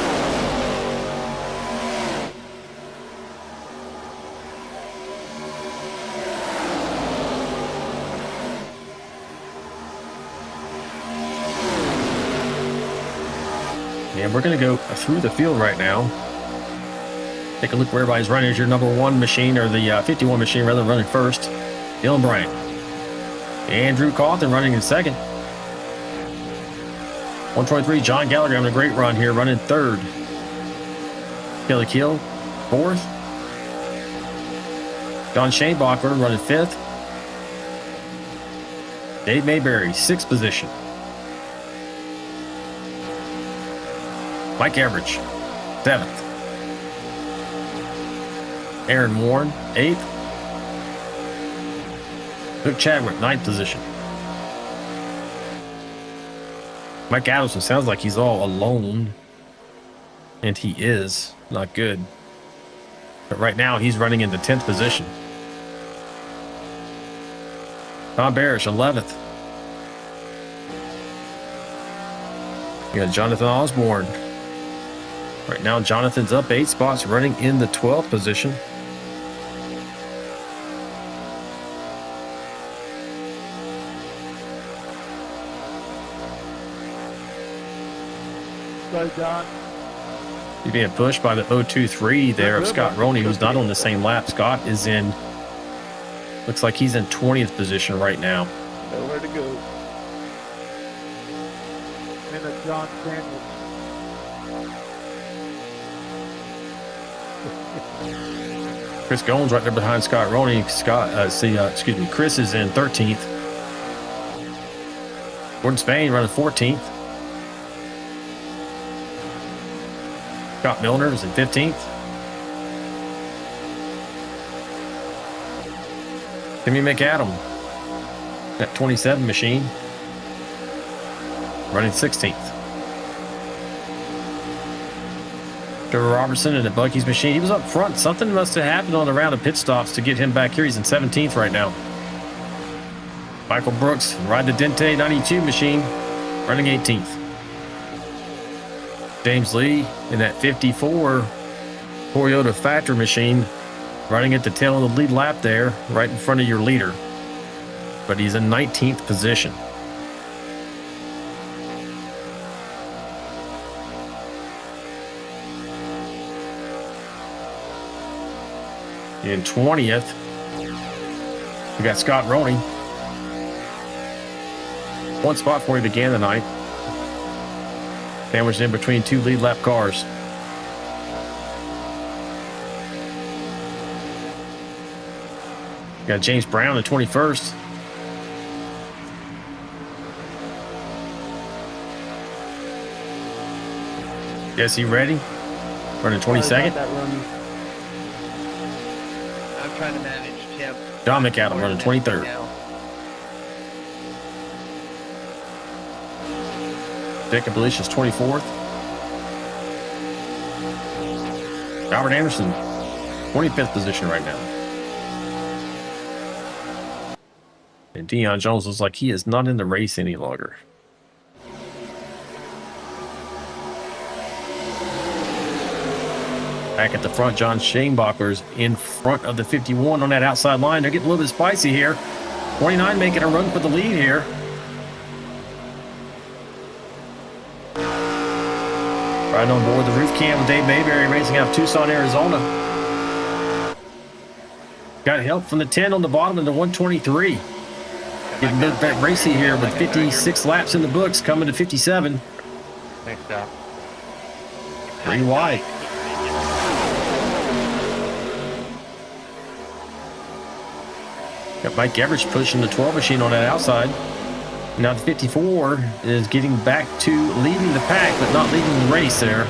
And we're going to go through the field right now. Take a look where everybody's running. Is your number 1 machine, or the 51 machine, rather, running first. Dylan Bryant. Andrew Cawthon running in second. 123, John Gallagher having a great run here, running third. Kelly Kill, fourth. John Shane Bachler running fifth. Dave Mayberry, 6th position. Mike Average, 7th. Aaron Warren, 8th. Luke Chadwick, 9th position. Mike Addison sounds like he's all alone. And he is. Not good. But right now, he's running in the 10th position. Tom Barish, 11th. You got Jonathan Osborne. Right now, Jonathan's up 8 spots, running in the 12th position. Sorry, John. He's being pushed by the 023 there of Scott Roney, who's not on the same lap. Scott is in, looks like he's in 20th position right now. Nowhere to go. And a John Samuels. Chris Goins right there behind Scott Roney. Chris is in 13th. Gordon Spain running 14th. Scott Milner is in 15th. Timmy McAdam, that 27 machine, running 16th. Trevor Robertson in the Bucky's machine. He was up front. Something must have happened on the round of pit stops to get him back here. He's in 17th right now. Michael Brooks ride the Dente 92 machine, running 18th. James Lee in that 54 Toyota Factor machine, running at the tail of the lead lap there, right in front of your leader. But he's in 19th position. In 20th, we got Scott Roney. One spot before he began the night. Sandwiched in between two lead lap cars. Got James Brown in 21st. Jesse Redding running 22nd. I'm trying to manage Tim. John McAdam running 23rd. Jacob Alicia's 24th. Robert Anderson, 25th position right now. And Deion Jones looks like he is not in the race any longer. Back at the front, John Shanebacher's in front of the 51 on that outside line. They're getting a little bit spicy here. 29 making a run for the lead here. Right on board the roof cam with Dave Mayberry racing out of Tucson, Arizona. Got help from the 10 on the bottom and the 123. Getting a bit racy here with 56 laps in the books, coming to 57. Thanks, Doc. 3 wide. Got Mike Everidge pushing the 12 machine on that outside. Now the 54 is getting back to leading the pack, but not leading the race there.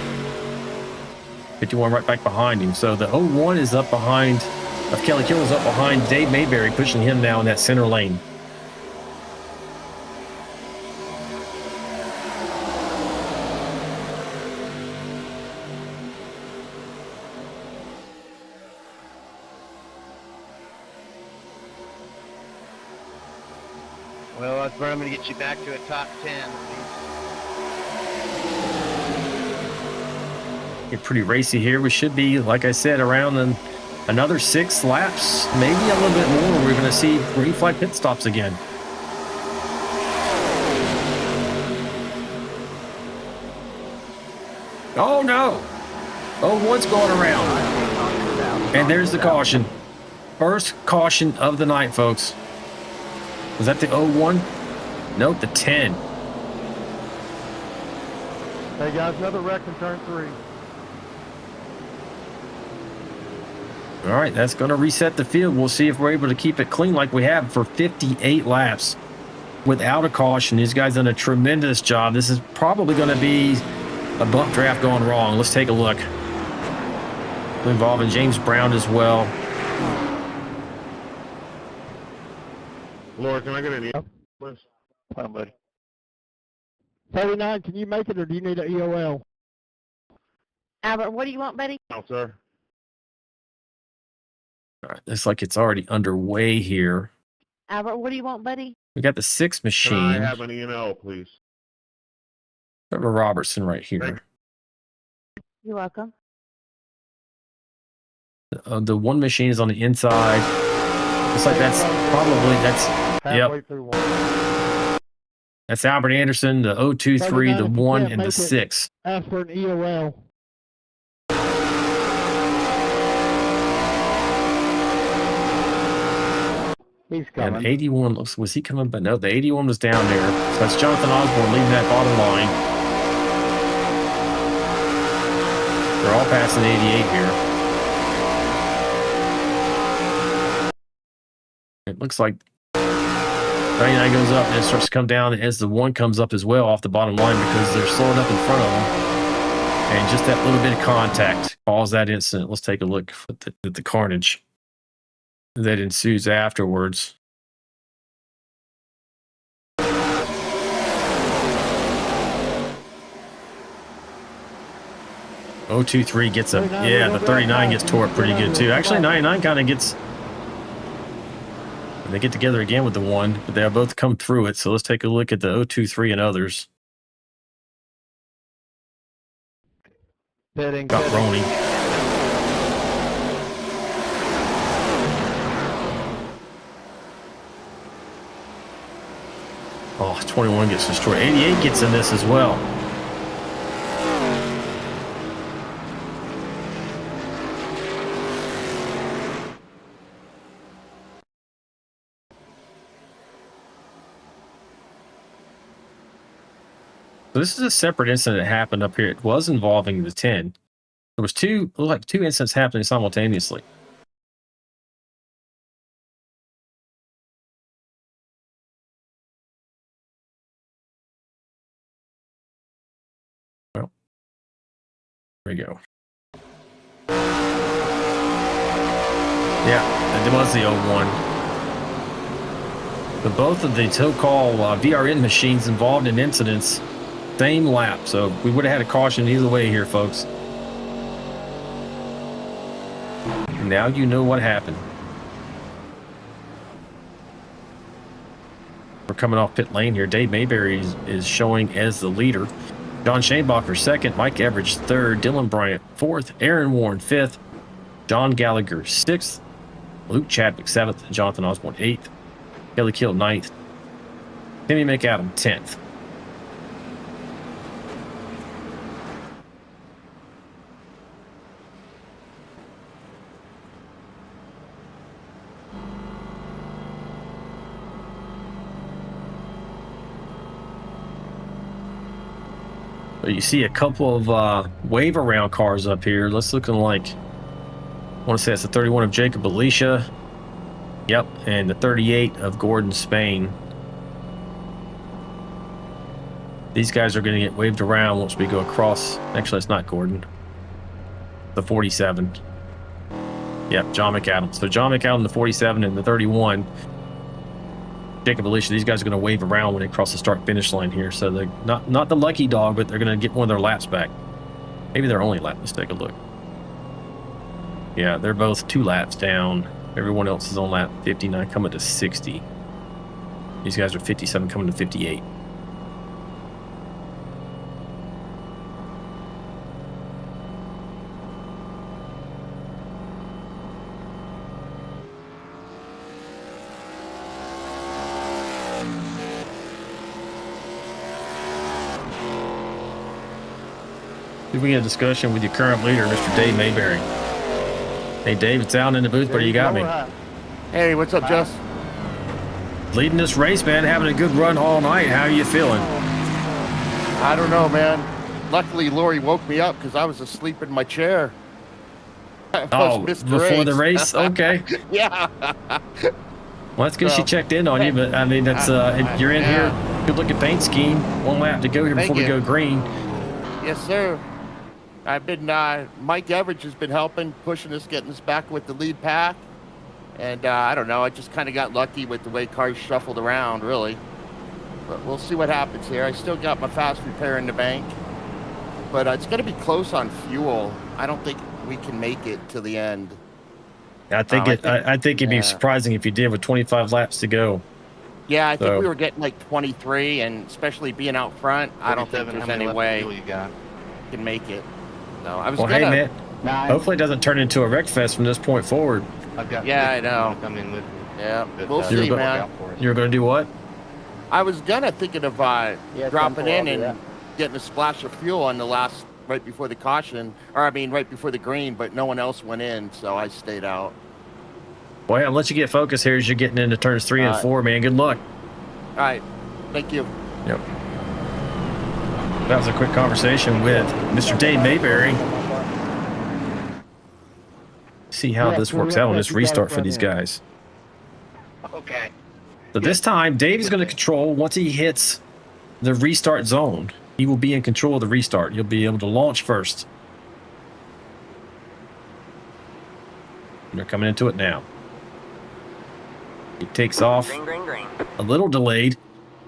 51 right back behind him. So the 01 is up behind, of Kelly Kill is up behind Dave Mayberry, pushing him now in that center lane. Well, that's where I'm going to get you back to a top 10. Get pretty racy here. We should be, like I said, around another 6 laps, maybe a little bit more. We're going to see green flag pit stops again. Oh no! Oh, one's going around. And there's the caution. First caution of the night, folks. Was that the 01? Nope, the 10. Hey guys, another wreck in turn 3. All right, that's going to reset the field. We'll see if we're able to keep it clean like we have for 58 laps without a caution. These guys done a tremendous job. This is probably going to be a bump draft going wrong. Let's take a look. Involving James Brown as well. Laura, can I get an email, please? Fine, buddy. 39, can you make it or do you need an EOL? Albert, what do you want, buddy? No, sir. All right, looks like it's already underway here. Albert, what do you want, buddy? We got the 6 machine. Can I have an email, please? Trevor Robertson right here. You're welcome. The 1 machine is on the inside. Looks like that's probably, Halfway through 1. that's Albert Anderson, the 023, the 1, and the 6. Ask for an EOL. He's And coming. the 81 was he coming? But no, the 81 was down there. So that's Jonathan Osborne leading that bottom line. They're all passing 88 here. It looks like 99 goes up and it starts to come down as the 1 comes up as well off the bottom line because they're slowing up in front of them. And just that little bit of contact caused that incident. Let's take a look at the carnage that ensues afterwards. .023 gets a, yeah, the 39 gets tore up pretty good too. Actually, 99 kind of gets And they get together again with the 1, but they have both come through it. So let's take a look at the 023 and others. Pitting, Got pitting. Roney. Oh, 21 gets destroyed. 88 gets in this as well. So this is a separate incident that happened up here. It was involving the 10. There was two incidents happening simultaneously. Well, there we go. Yeah, it was the 01. But both of the so-called VRN machines involved in incidents, same lap. So we would have had a caution either way here, folks. Now you know what happened. We're coming off pit lane here. Dave Mayberry is showing as the leader. John Shanebacher second, Mike Everidge third, Dylan Bryant fourth, Aaron Warren fifth, John Gallagher sixth, Luke Chadwick seventh, Jonathan Osborne eighth, Kelly Kill ninth, Timmy McAdam 10th. You see a couple of wave around cars up here. Let's looking like, I want to say it's the 31 of Jacob Alicia. Yep, and the 38 of Gordon Spain. These guys are going to get waved around once we go across. Actually, it's not Gordon. The 47. Yep, John McAdams. So John McAdam, the 47, and the 31. Jacob Alicia, these guys are going to wave around when they cross the start-finish line here. So they're not the lucky dog, but they're going to get one of their laps back. Maybe their only lap. Let's take a look. Yeah, they're both 2 laps down. Everyone else is on lap 59 coming to 60. These guys are 57 coming to 58. We get a discussion with your current leader, Mr. Dave Mayberry. Hey, Dave, it's out in the booth, but you got me. Hey, what's up, Jess? Leading this race, man, having a good run all night. How are you feeling? I don't know, man. Luckily, Lori woke me up because I was asleep in my chair. Oh, before the race? Okay. Yeah. Well, that's good she checked in on you, but I mean, that's you're in here. Good looking paint scheme. 1 lap to go here before we go green. Yes, sir. I've been, Mike Everidge has been helping, pushing us, getting us back with the lead pack. And I don't know, I just kind of got lucky with the way cars shuffled around, really. But we'll see what happens here. I still got my fast repair in the bank. But it's going to be close on fuel. I don't think we can make it to the end. I think it'd be surprising if you did with 25 laps to go. Yeah, I think we were getting like 23, and especially being out front, I don't think there's any way you got? can make it. No, I was hey, man, hopefully it doesn't turn into a wreck fest from this point forward. I've got I know. Come in with me. Yeah, But, we'll see, man. You're going to do what? I was thinking of dropping in and getting a splash of fuel on the last, right before the caution, or I mean, right before the green, but no one else went in, so I stayed out. Well, I'll let you get focused here as you're getting into turns 3 and 4, man. Good luck. All right. Thank you. Yep. That was a quick conversation with Mr. Dave Mayberry. See how this works out on this restart for these guys. Okay. So this time, Dave is going to control once he hits the restart zone. He will be in control of the restart. You'll be able to launch first. And they're coming into it now. He takes off. A little delayed.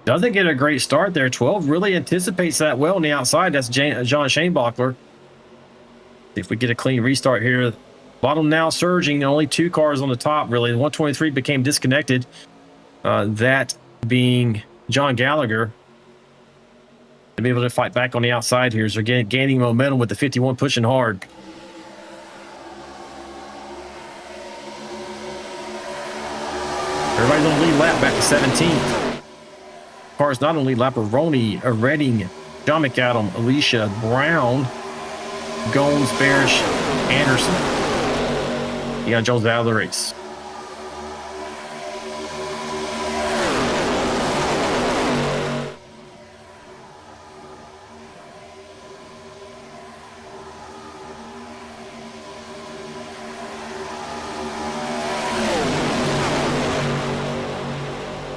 Doesn't get a great start there. 12 really anticipates that well on the outside. That's John Shanebacher. If we get a clean restart here, Bottom now surging. Only 2 cars on the top, really. 123 became disconnected. That being John Gallagher. To be able to fight back on the outside here. So again, gaining momentum with the 51 pushing hard. Everybody's on the lead lap back to 17th. Cars not on lead lap are Roney, Redding, John McAdam, Alicia, Brown, Gomes, Barish, Anderson. Deion Jones out of the race.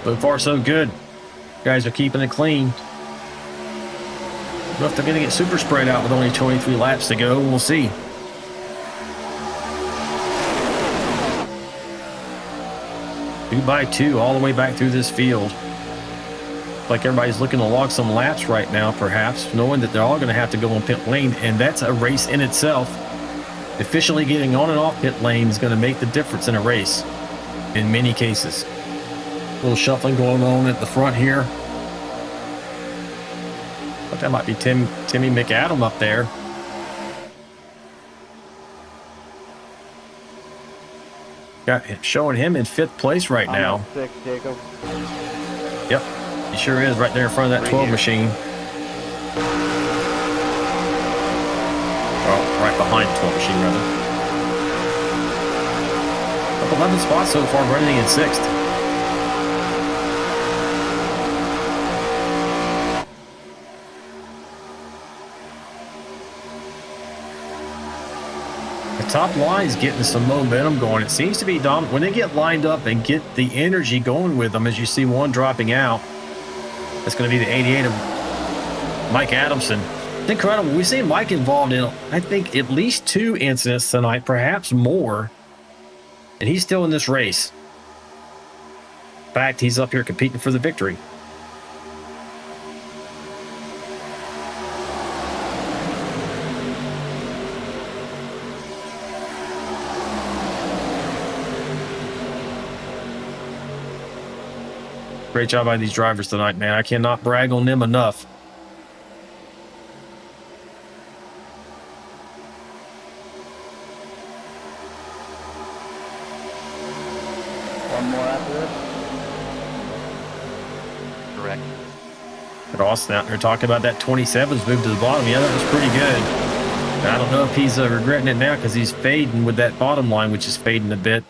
So far, so good. Guys are keeping it clean. But if they're going to get super spread out with only 23 laps to go, we'll see. Two by two, all the way back through this field. Like everybody's looking to log some laps right now, perhaps, knowing that they're all going to have to go on pit lane, and that's a race in itself. Efficiently getting on and off pit lane is going to make the difference in a race, in many cases. A little shuffling going on at the front here. But that might be Timmy McAdam up there. Got him, showing him in 5th place right now. I'm 6, Jacob. Yep, he sure is right there in front of that 12 machine. Oh, right behind the 12 machine, rather. Up 11 spots so far, running in 6th. The top line is getting some momentum going. It seems to be dominant. When they get lined up and get the energy going with them, as you see one dropping out, that's going to be the 88 of Mike Adamson. It's incredible. We've seen Mike involved in, I think, at least 2 incidents tonight, perhaps more, and he's still in this race. In fact, he's up here competing for the victory. Great job by these drivers tonight, man. I cannot brag on them enough. One more after this? Correct. But Austin out there talking about that 27's move to the bottom. Yeah, that was pretty good. I don't know if he's regretting it now because he's fading with that bottom line, which is fading a bit.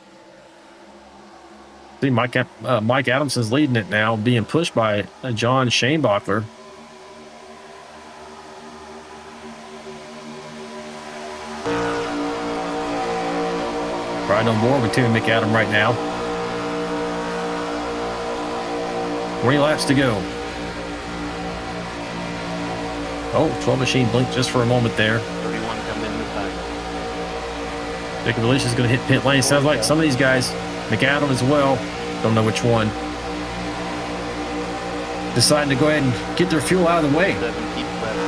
See, Mike Adamson's leading it now, being pushed by John Shanebachler. Riding on board with Timmy McAdam right now. 20 laps to go. Oh, 12 machine blinked just for a moment there. 31 coming in the back. Jacob Alicia's going to hit pit lane. Sounds like some of these guys, McAdam as well, don't know which one, deciding to go ahead and get their fuel out of the way. 7 keep left.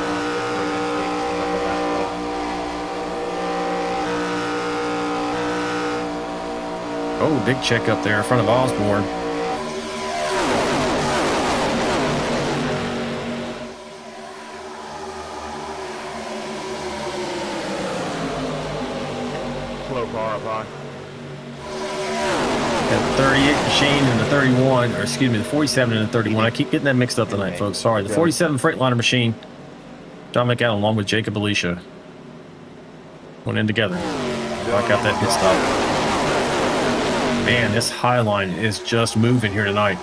Oh, big check up there in front of Osborne. Slow car up high. Got the 38 machine and the 31, or excuse me, the 47 and the 31. I keep getting that mixed up tonight, folks. Sorry. The 47 Freightliner machine. John McAdam along with Jacob Alicia. Went in together. Back out that pit stop. Man, this high line is just moving here tonight.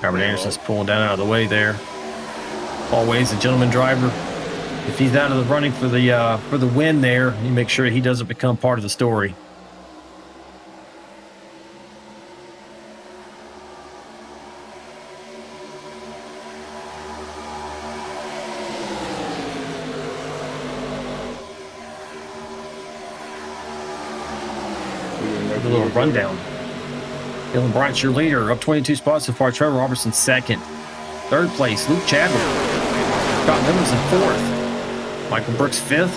Albert Anderson's pulling down out of the way there. Always a gentleman driver. If he's out of the running for the win there, you make sure he doesn't become part of the story. A little rundown. Dylan Bryant's your leader, up 22 spots so far. Trevor Robertson second. Third place, Luke Chadwick. Scott Miller's in 4th. Michael Brooks 5th.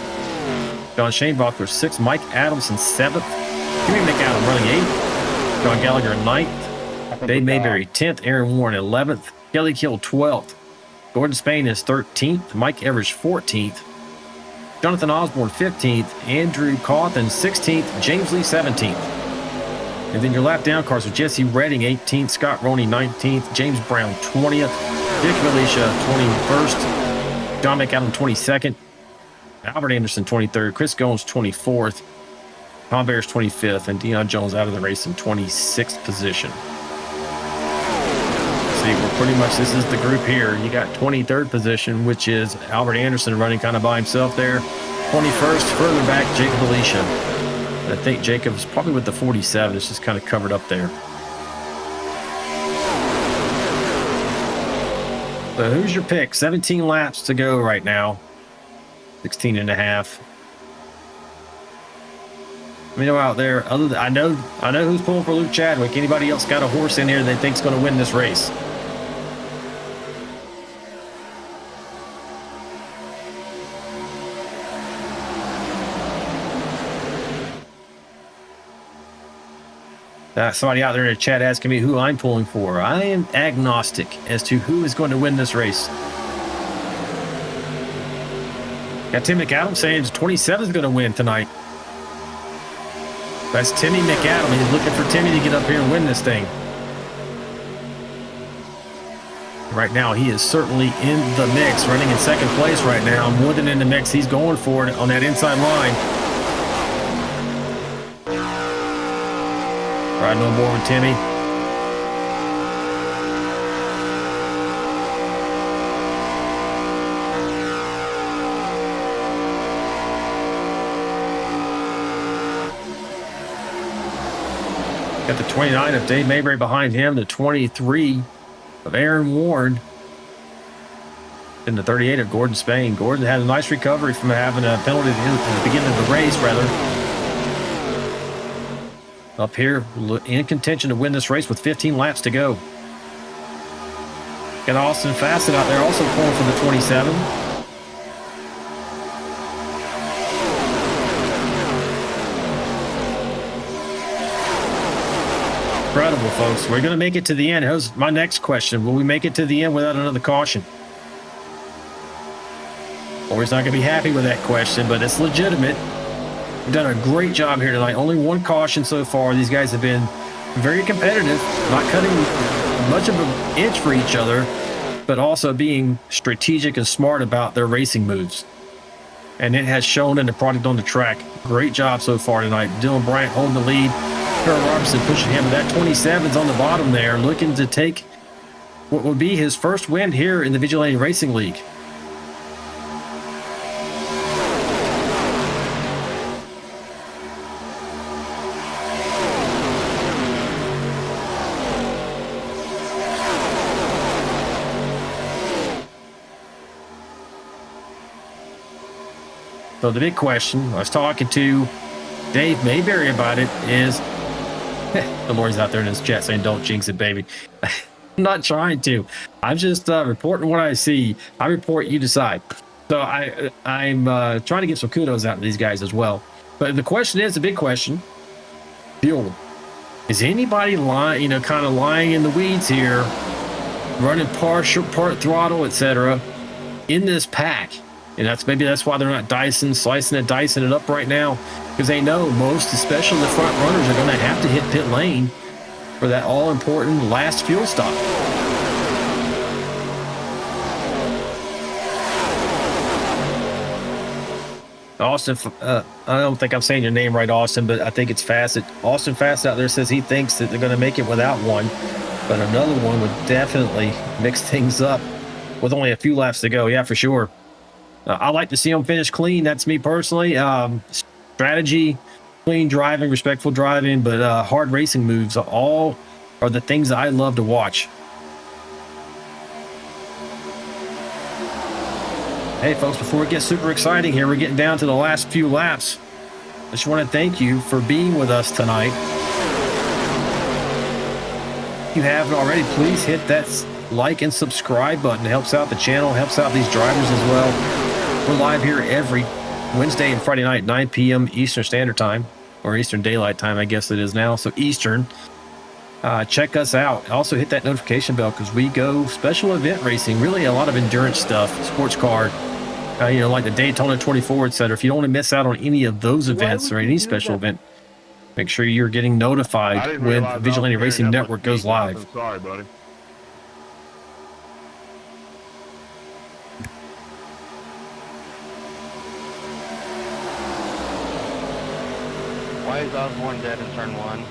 John Shanebacher 6th. Mike Adamson 7th. Jimmy McAdam running 8th. John Gallagher 9th. Dave Mayberry 10th. Aaron Warren 11th. Kelly Kill 12th. Gordon Spain is 13th. Mike Evers 14th. Jonathan Osborne 15th. Andrew Cawthon 16th. James Lee 17th. And then your lap down cars with Jesse Redding 18th. Scott Roney 19th. James Brown 20th. Dick Valicia 21st. John McAdam 22nd. Albert Anderson 23rd. Chris Gomes 24th. Tom Bears 25th. And Deion Jones out of the race in 26th position. See, we're pretty much, this is the group here. You got 23rd position, which is Albert Anderson running kind of by himself there. 21st, further back, Jacob Alicia. I think Jacob's probably with the 47. It's just kind of covered up there. So who's your pick? 17 laps to go right now. 16 and a half. Let me know out there. Other than, I know who's pulling for Luke Chadwick. Anybody else got a horse in here they think's going to win this race? Somebody out there in the chat asking me who I'm pulling for. I am agnostic as to who is going to win this race. Got Tim McAdam saying 27 is going to win tonight. That's Timmy McAdam. He's looking for Timmy to get up here and win this thing. Right now, he is certainly in the mix, running in second place right now. More than in the mix. He's going for it on that inside line. Riding on board with Timmy. Got the 29 of Dave Mayberry behind him, the 23 of Aaron Warren, and the 38 of Gordon Spain. Gordon had a nice recovery from having a penalty at the beginning of the race, Up here, in contention to win this race with 15 laps to go. Got Austin Fassett out there also pulling for the 27. Incredible, folks. We're going to make it to the end. Here's my next question. Will we make it to the end without another caution? Always not going to be happy with that question, but it's legitimate. We've done a great job here tonight. Only one caution so far. These guys have been very competitive, not cutting much of an inch for each other, but also being strategic and smart about their racing moves. And it has shown in the product on the track. Great job so far tonight. Dylan Bryant holding the lead. Carl Robertson pushing him. That 27's on the bottom there, looking to take what would be his first win here in the Vigilante Racing League. So the big question, I was talking to Dave Mayberry about it, is, Lori's out there in his chat saying, don't jinx it, baby. I'm not trying to. I'm just reporting what I see. I report, you decide. So I'm trying to give some kudos out to these guys as well. But the question is, the big question, fuel. Is anybody lying, kind of lying in the weeds here, running part throttle, etc., in this pack? And maybe that's why they're not slicing and dicing it up right now, because they know most, especially the front runners, are going to have to hit pit lane for that all-important last fuel stop. Austin, I don't think I'm saying your name right, Austin, but I think it's Fassett. Austin Fassett out there says he thinks that they're going to make it without one, but another one would definitely mix things up with only a few laps to go. Yeah, for sure. I like to see them finish clean. That's me personally. Strategy, clean driving, respectful driving, but hard racing moves all are the things that I love to watch. Hey, folks, before it gets super exciting here, we're getting down to the last few laps. I just want to thank you for being with us tonight. If you haven't already, please hit that like and subscribe button. It helps out the channel, helps out these drivers as well. We're live here every Wednesday and Friday night, 9 p.m. Eastern Standard Time, or Eastern Daylight Time, I guess it is now. So Eastern. Check us out. Also hit that notification bell because we go special event racing, really a lot of endurance stuff, sports car, like the Daytona 24, etc. If you don't want to miss out on any of those events or any special event, make sure you're getting I notified didn't when realize I was Vigilante carrying Racing that much Network goes heat. live. I'm sorry, buddy. Why is Osborne dead in turn 1?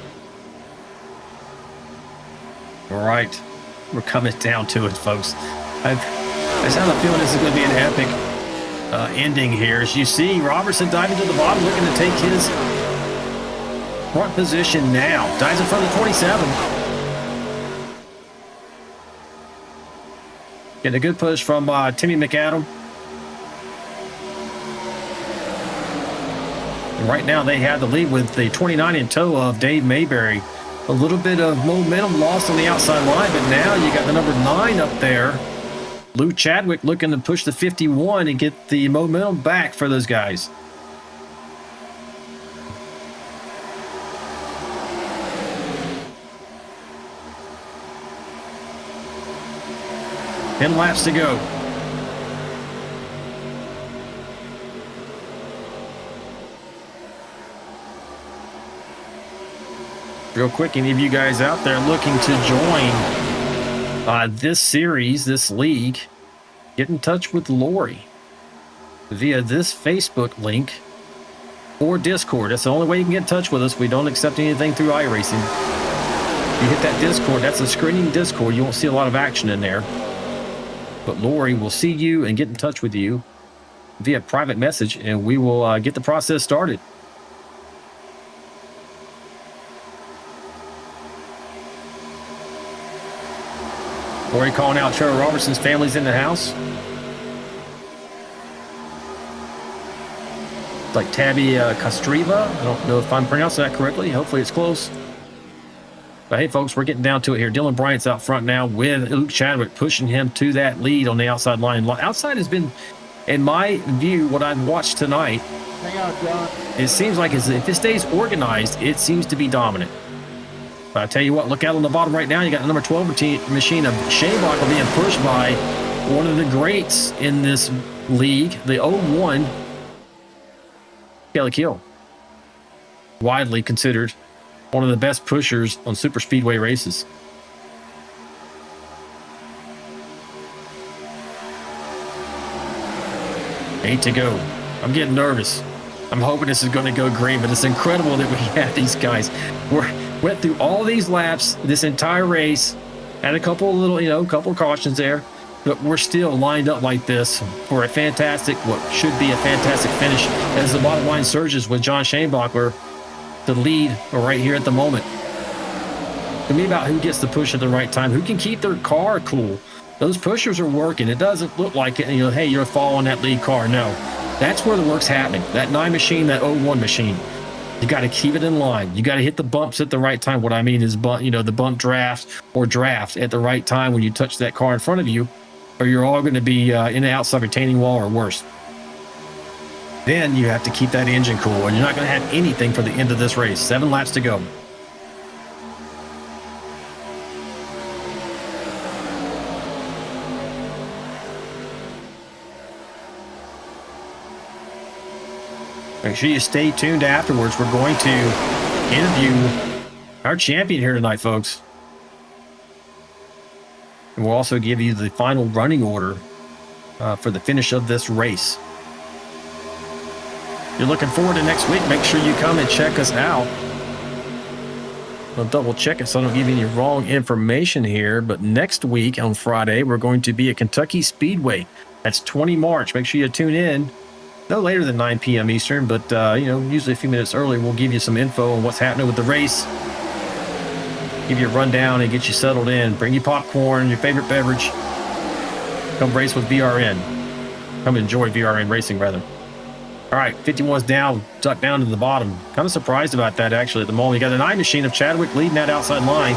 All right, we're coming down to it, folks. I just have a feeling this is going to be an epic ending here. As you see, Robertson diving to the bottom, looking to take his front position now. Dives in front of the 27. Getting a good push from Timmy McAdam. And right now they have the lead with the 29 in tow of Dave Mayberry. A little bit of momentum lost on the outside line, but now you got the number 9 up there. Lou Chadwick looking to push the 51 and get the momentum back for those guys. Ten laps to go. Real quick, any of you guys out there looking to join this series, this league, get in touch with Lori via this Facebook link or Discord. That's the only way you can get in touch with us. We don't accept anything through iRacing. You hit that Discord, that's a screening Discord. You won't see a lot of action in there. But Lori will see you and get in touch with you via private message, and we will get the process started. Lori calling out Trevor Robertson's family's in the house. It's like Tabby Castriva. I don't know if I'm pronouncing that correctly. Hopefully it's close. But hey, folks, we're getting down to it here. Dylan Bryant's out front now with Luke Chadwick pushing him to that lead on the outside line. Outside has been, in my view, what I've watched tonight, Hang on, John. it seems like if it stays organized, it seems to be dominant. But I tell you what, look out on the bottom right now. You got the number 12 machine of Shane Blocker being pushed by one of the greats in this league, the 01 Kelly Kill. Widely considered one of the best pushers on super speedway races. Eight to go. I'm getting nervous. I'm hoping this is going to go green, but it's incredible that we have these guys. Went through all these laps, this entire race, had a couple of little, couple of cautions there, but we're still lined up like this for a fantastic, what should be a fantastic finish as the bottom line surges with John Shanebachler the lead right here at the moment. To me, about who gets the push at the right time, who can keep their car cool. Those pushers are working. It doesn't look like it, hey, you're following that lead car. No, that's where the work's happening. That 9 machine, that 01 machine. You got to keep it in line. You got to hit the bumps at the right time. What I mean is, the bump draft or draft at the right time when you touch that car in front of you, or you're all going to be in the outside retaining wall or worse. Then you have to keep that engine cool, and you're not going to have anything for the end of this race. 7 laps to go. Make sure you stay tuned afterwards. We're going to interview our champion here tonight, folks. And we'll also give you the final running order for the finish of this race. You're looking forward to next week. Make sure you come and check us out. I'll double check it so I don't give you any wrong information here. But next week on Friday, we're going to be at Kentucky Speedway. That's 20 March. Make sure you tune in. No later than 9 p.m. Eastern, but usually a few minutes early, we'll give you some info on what's happening with the race. Give you a rundown and get you settled in. Bring you popcorn, your favorite beverage. Come race with VRN. Come enjoy VRN racing, rather. All right, 51's down, tucked down to the bottom. Kind of surprised about that, actually, at the moment. You got the 9 machine of Chadwick leading that outside line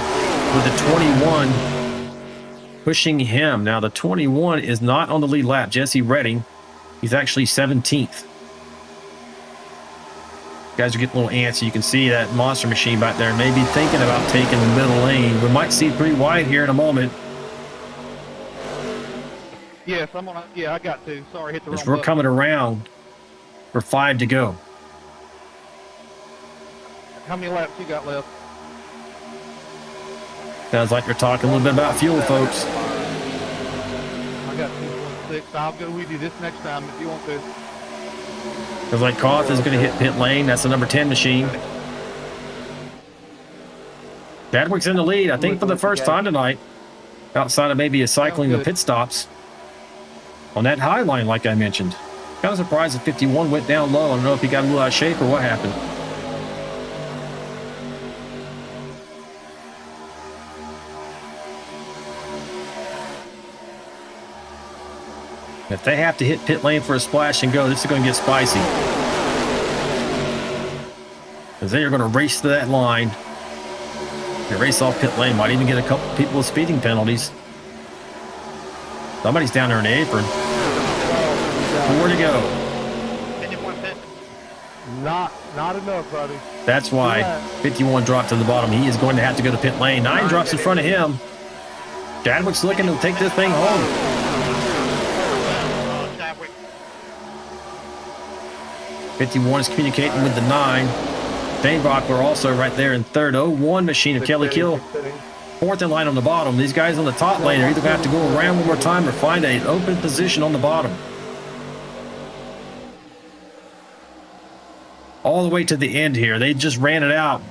with the 21 pushing him. Now the 21 is not on the lead lap. Jesse Redding, he's actually 17th. Guys are getting a little antsy. You can see that monster machine back there, maybe thinking about taking the middle lane. We might see 3 wide here in a moment. Yes, I'm on. Yeah, I got to. Sorry, hit the wrong As we're button. coming around for 5 to go. How many laps you got left? Sounds like they're talking a little bit about fuel, folks. I got 2.6. I'll go with you this next time if you want to. Feels like Koth is going to hit pit lane. That's the number 10 machine. Chadwick's in the lead, I think, for the first time tonight. Outside of maybe a cycling of pit stops. On that high line, like I mentioned. Kind of surprised that 51 went down low. I don't know if he got a little out of shape or what happened. If they have to hit pit lane for a splash and go, this is going to get spicy. Because they are going to race to that line. They race off pit lane. Might even get a couple people with speeding penalties. Somebody's down there in the apron. 4 to go. Not enough, buddy. That's why 51 dropped to the bottom. He is going to have to go to pit lane. 9 drops in front of him. Chadwick's looking to take this thing home. 51 is communicating with the 9. Dane Brockler also right there in third. 01 machine of Kelly Kill. 4th in line on the bottom. These guys on the top lane are either going to have to go around one more time or find an open position on the bottom. All the way to the end here. They just ran it out.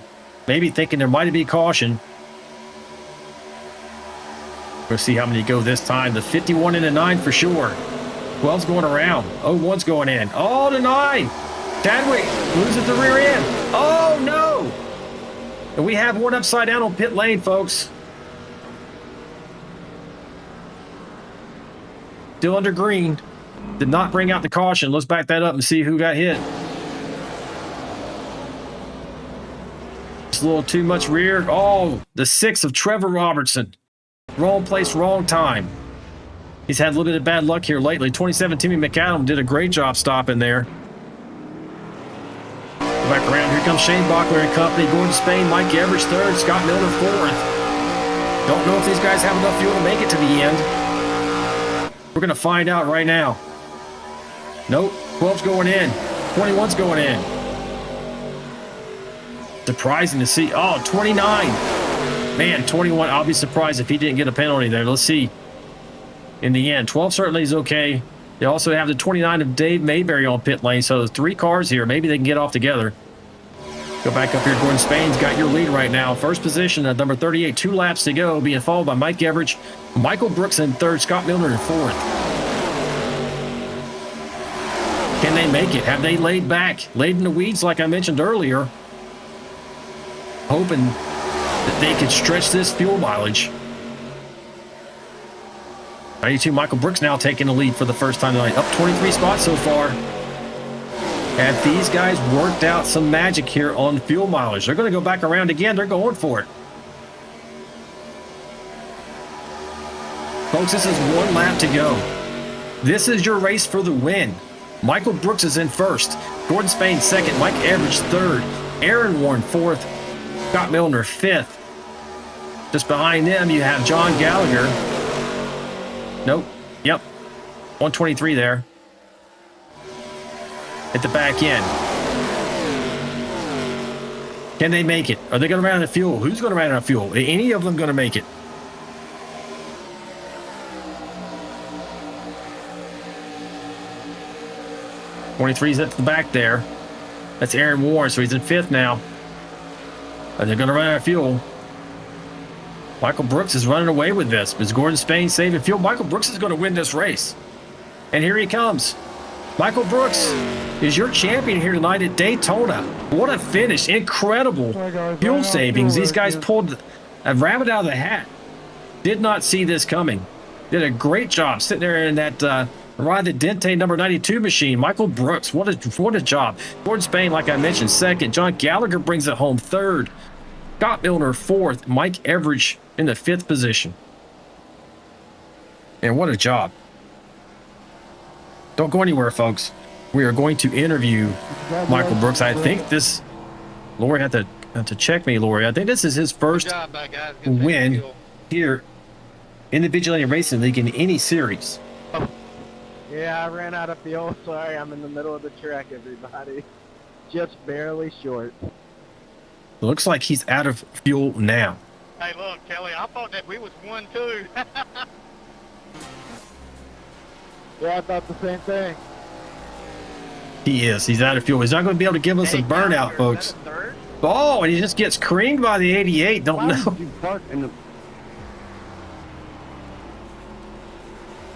Maybe thinking there might be caution. We'll see how many go this time. The 51 and the 9 for sure. 12's going around. 01's going in. Oh, the 9. Chadwick loses the rear end. Oh, no. And we have one upside down on pit lane, folks. Still under green. Did not bring out the caution. Let's back that up and see who got hit. Just a little too much rear. Oh, the 6 of Trevor Robertson. Wrong place, wrong time. He's had a little bit of bad luck here lately. 27 Timmy McAdam did a great job stopping there. Back around. Here comes Shane Bachler and company. Gordon Spain, Mike Everidge third, Scott Miller fourth. Don't know if these guys have enough fuel to make it to the end. We're going to find out right now. Nope. 12's going in. 21's going in. Surprising to see. Oh, 29. Man, 21. I'll be surprised if he didn't get a penalty there. Let's see. In the end, 12 certainly is okay. They also have the 29 of Dave Mayberry on pit lane, so there's 3 cars here. Maybe they can get off together. Go back up here. Gordon Spain's got your lead right now. First position at number 38. 2 laps to go, being followed by Mike Everidge. Michael Brooks in third. Scott Milner in fourth. Can they make it? Have they laid back? Laid in the weeds like I mentioned earlier. Hoping that they could stretch this fuel mileage. 92 Michael Brooks now taking the lead for the first time tonight. Up 23 spots so far. Have these guys worked out some magic here on fuel mileage? They're going to go back around again. They're going for it. Folks, this is 1 lap to go. This is your race for the win. Michael Brooks is in first. Gordon Spain second. Mike Everidge third. Aaron Warren fourth. Scott Milner fifth. Just behind them, you have John Gallagher. Nope. Yep. 123 there. At the back end. Can they make it? Are they going to run out of fuel? Who's going to run out of fuel? Any of them going to make it? '23's at the back there. That's Aaron Warren, so he's in 5th now. Are they going to run out of fuel? Michael Brooks is running away with this. Is Gordon Spain saving fuel? Michael Brooks is going to win this race. And here he comes. Michael Brooks is your champion here tonight at Daytona. What a finish. Incredible fuel savings. These guys pulled a rabbit out of the hat. Did not see this coming. Did a great job sitting there in that ride the Dente number 92 machine. Michael Brooks, what a job. Gordon Spain, like I mentioned, second. John Gallagher brings it home third. Scott Milner fourth. Mike Everidge in the 5th position. And what a job. Don't go anywhere, folks. We are going to interview Michael Brooks. I think this, Lori had to check me, Lori. I think this is his first Good job, bud, guys. Good win fuel. here in the Vigilante Racing League in any series. Yeah, I ran out of fuel. Sorry, I'm in the middle of the track, everybody. Just barely short. Looks like he's out of fuel now. Hey, look, Kelly, I thought that we was 1-2. Yeah, I thought the same thing. He is. He's out of fuel. He's not going to be able to give us a burnout, folks. Oh, and he just gets creamed by the 88. Don't know.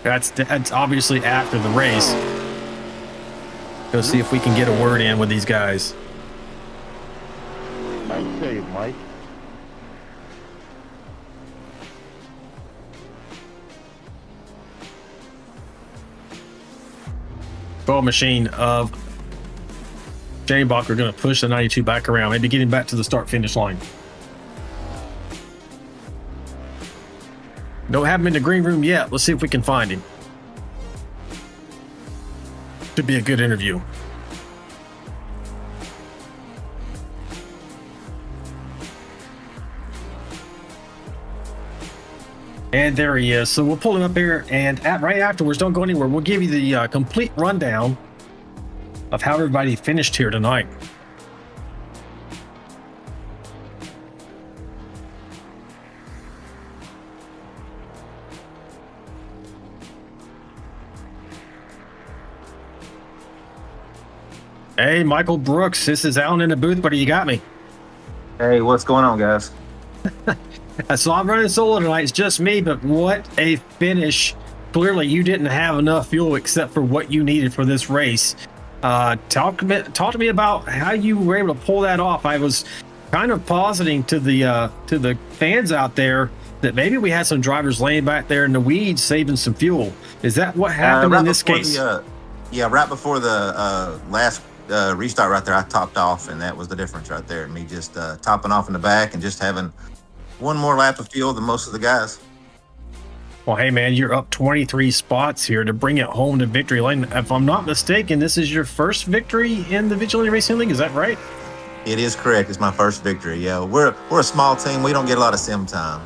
That's obviously after the race. Go see if we can get a word in with these guys. Nice save, Mike. Ball machine of Shane Bach are going to push the 92 back around, maybe getting back to the start-finish line. Don't have him in the green room yet. Let's see if we can find him. Should be a good interview. And there he is. So we'll pull him up here, and right afterwards, don't go anywhere. We'll give you the complete rundown of how everybody finished here tonight. Hey, Michael Brooks, this is Alan in the booth, buddy. You got me. Hey, what's going on, guys? So I'm running solo tonight. It's just me, but what a finish. Clearly, you didn't have enough fuel except for what you needed for this race. Talk to me about how you were able to pull that off. I was kind of positing to the fans out there that maybe we had some drivers laying back there in the weeds saving some fuel. Is that what happened in this case? Right before the last restart right there, I topped off, and that was the difference right there. Me just topping off in the back and just having one more lap of fuel than most of the guys. Well, hey, man, you're up 23 spots here to bring it home to victory lane. If I'm not mistaken, this is your first victory in the Vigilante Racing League. Is that right? It is correct. It's my first victory. Yeah, we're a small team. We don't get a lot of sim time.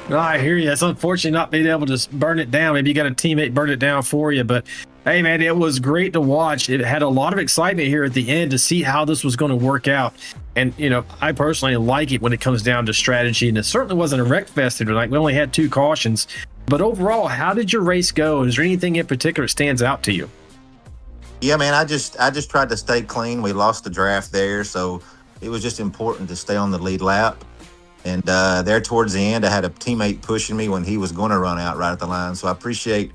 No, I hear you. It's unfortunate not being able to burn it down. Maybe you got a teammate burn it down for you. But, hey, man, it was great to watch. It had a lot of excitement here at the end to see how this was going to work out. And, you know, I personally like it when it comes down to strategy. And it certainly wasn't a wreck fest tonight. We only had 2 cautions. But overall, how did your race go? Is there anything in particular that stands out to you? Yeah, man, I just tried to stay clean. We lost the draft there, so it was just important to stay on the lead lap. And there towards the end, I had a teammate pushing me when he was going to run out right at the line. So I appreciate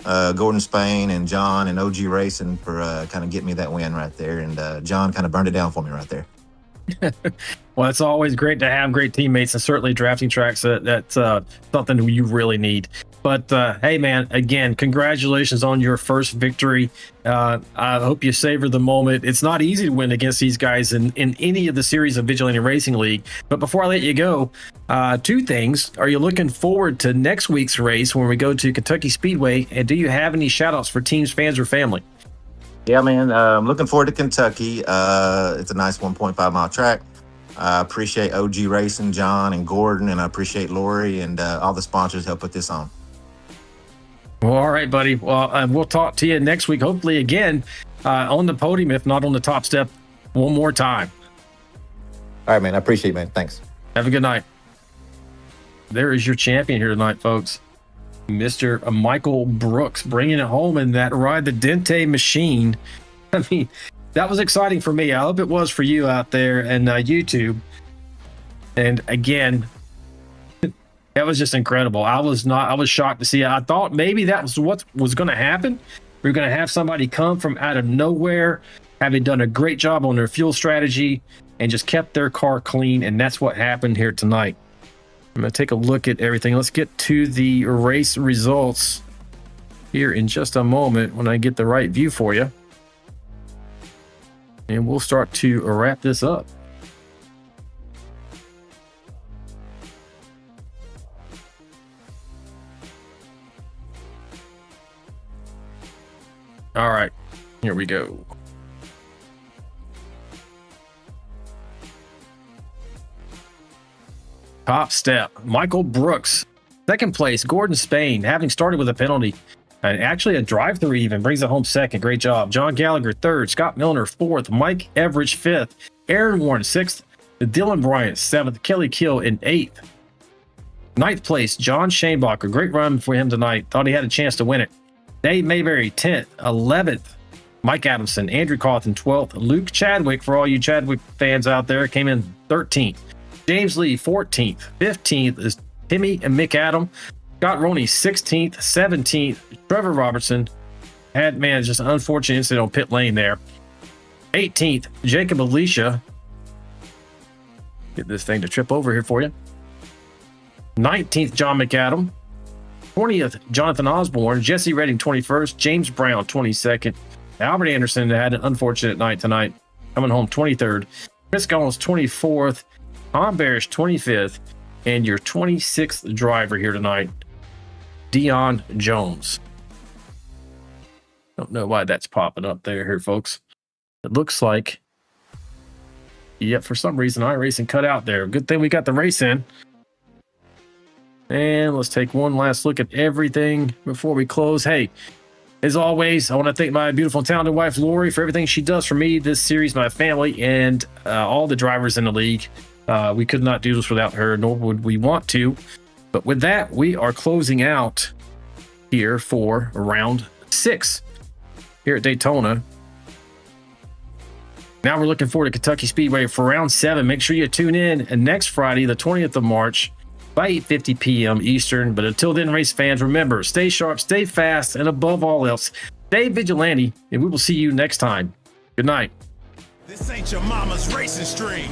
Gordon Spain and John and OG Racing for kind of getting me that win right there. And John kind of burned it down for me right there. Well, it's always great to have great teammates, and certainly drafting tracks, that's something you really need. But hey, man, again, congratulations on your first victory. I hope you savor the moment. It's not easy to win against these guys in any of the series of Vigilante Racing League. But before I let you go, 2 things. Are you looking forward to next week's race when we go to Kentucky Speedway? And do you have any shout-outs for teams, fans, or family? Yeah, man, I'm looking forward to Kentucky. It's a nice 1.5-mile track. I appreciate OG Racing, John and Gordon, and I appreciate Lori and all the sponsors help put this on. Well, all right, buddy. Well, we'll talk to you next week, hopefully again on the podium, if not on the top step, one more time. All right, man. I appreciate it, man. Thanks. Have a good night. There is your champion here tonight, folks. Mr. Michael Brooks bringing it home in that ride, the Dente machine. I mean, that was exciting for me. I hope it was for you out there and YouTube. And again, that was just incredible. I was shocked to see it. I thought maybe that was what was going to happen. We were going to have somebody come from out of nowhere, having done a great job on their fuel strategy and just kept their car clean. And that's what happened here tonight. I'm going to take a look at everything. Let's get to the race results here in just a moment when I get the right view for you. And we'll start to wrap this up. All right, here we go. Top step, Michael Brooks. Second place, Gordon Spain, having started with a penalty. And actually a drive-through even, brings it home second. Great job. John Gallagher, third. Scott Milner, fourth. Mike Everidge, fifth. Aaron Warren, sixth. Dylan Bryant, seventh. Kelly Kill in eighth. Ninth place, John Shanebacher. Great run for him tonight. Thought he had a chance to win it. Dave Mayberry, 10th. 11th, Mike Adamson. Andrew Cawthon, 12th. Luke Chadwick, for all you Chadwick fans out there, came in 13th. James Lee, 14th. 15th is Timmy and Mick Adam. Scott Roney, 16th. 17th, Trevor Robertson. Had, man, just an unfortunate incident on pit lane there. 18th, Jacob Alicia. Get this thing to trip over here for you. 19th, John McAdam. 20th, Jonathan Osborne. Jesse Redding, 21st. James Brown, 22nd. Albert Anderson had an unfortunate night tonight, coming home 23rd. Chris Collins, 24th. Tom Barish, 25th. And your 26th driver here tonight, Dion Jones. Don't know why that's popping up there, folks. It looks like, yep, for some reason, iRacing cut out there. Good thing we got the race in. And let's take one last look at everything before we close. Hey, as always, I want to thank my beautiful and talented wife, Lori, for everything she does for me, this series, my family, and all the drivers in the league. We could not do this without her, nor would we want to. But with that, we are closing out here for round 6 here at Daytona. Now we're looking forward to Kentucky Speedway for round 7. Make sure you tune in next Friday, the 20th of March, by 8:50 p.m. Eastern. But until then, race fans, remember, stay sharp, stay fast, and above all else, stay vigilante, and we will see you next time. Good night. This ain't your mama's racing stream.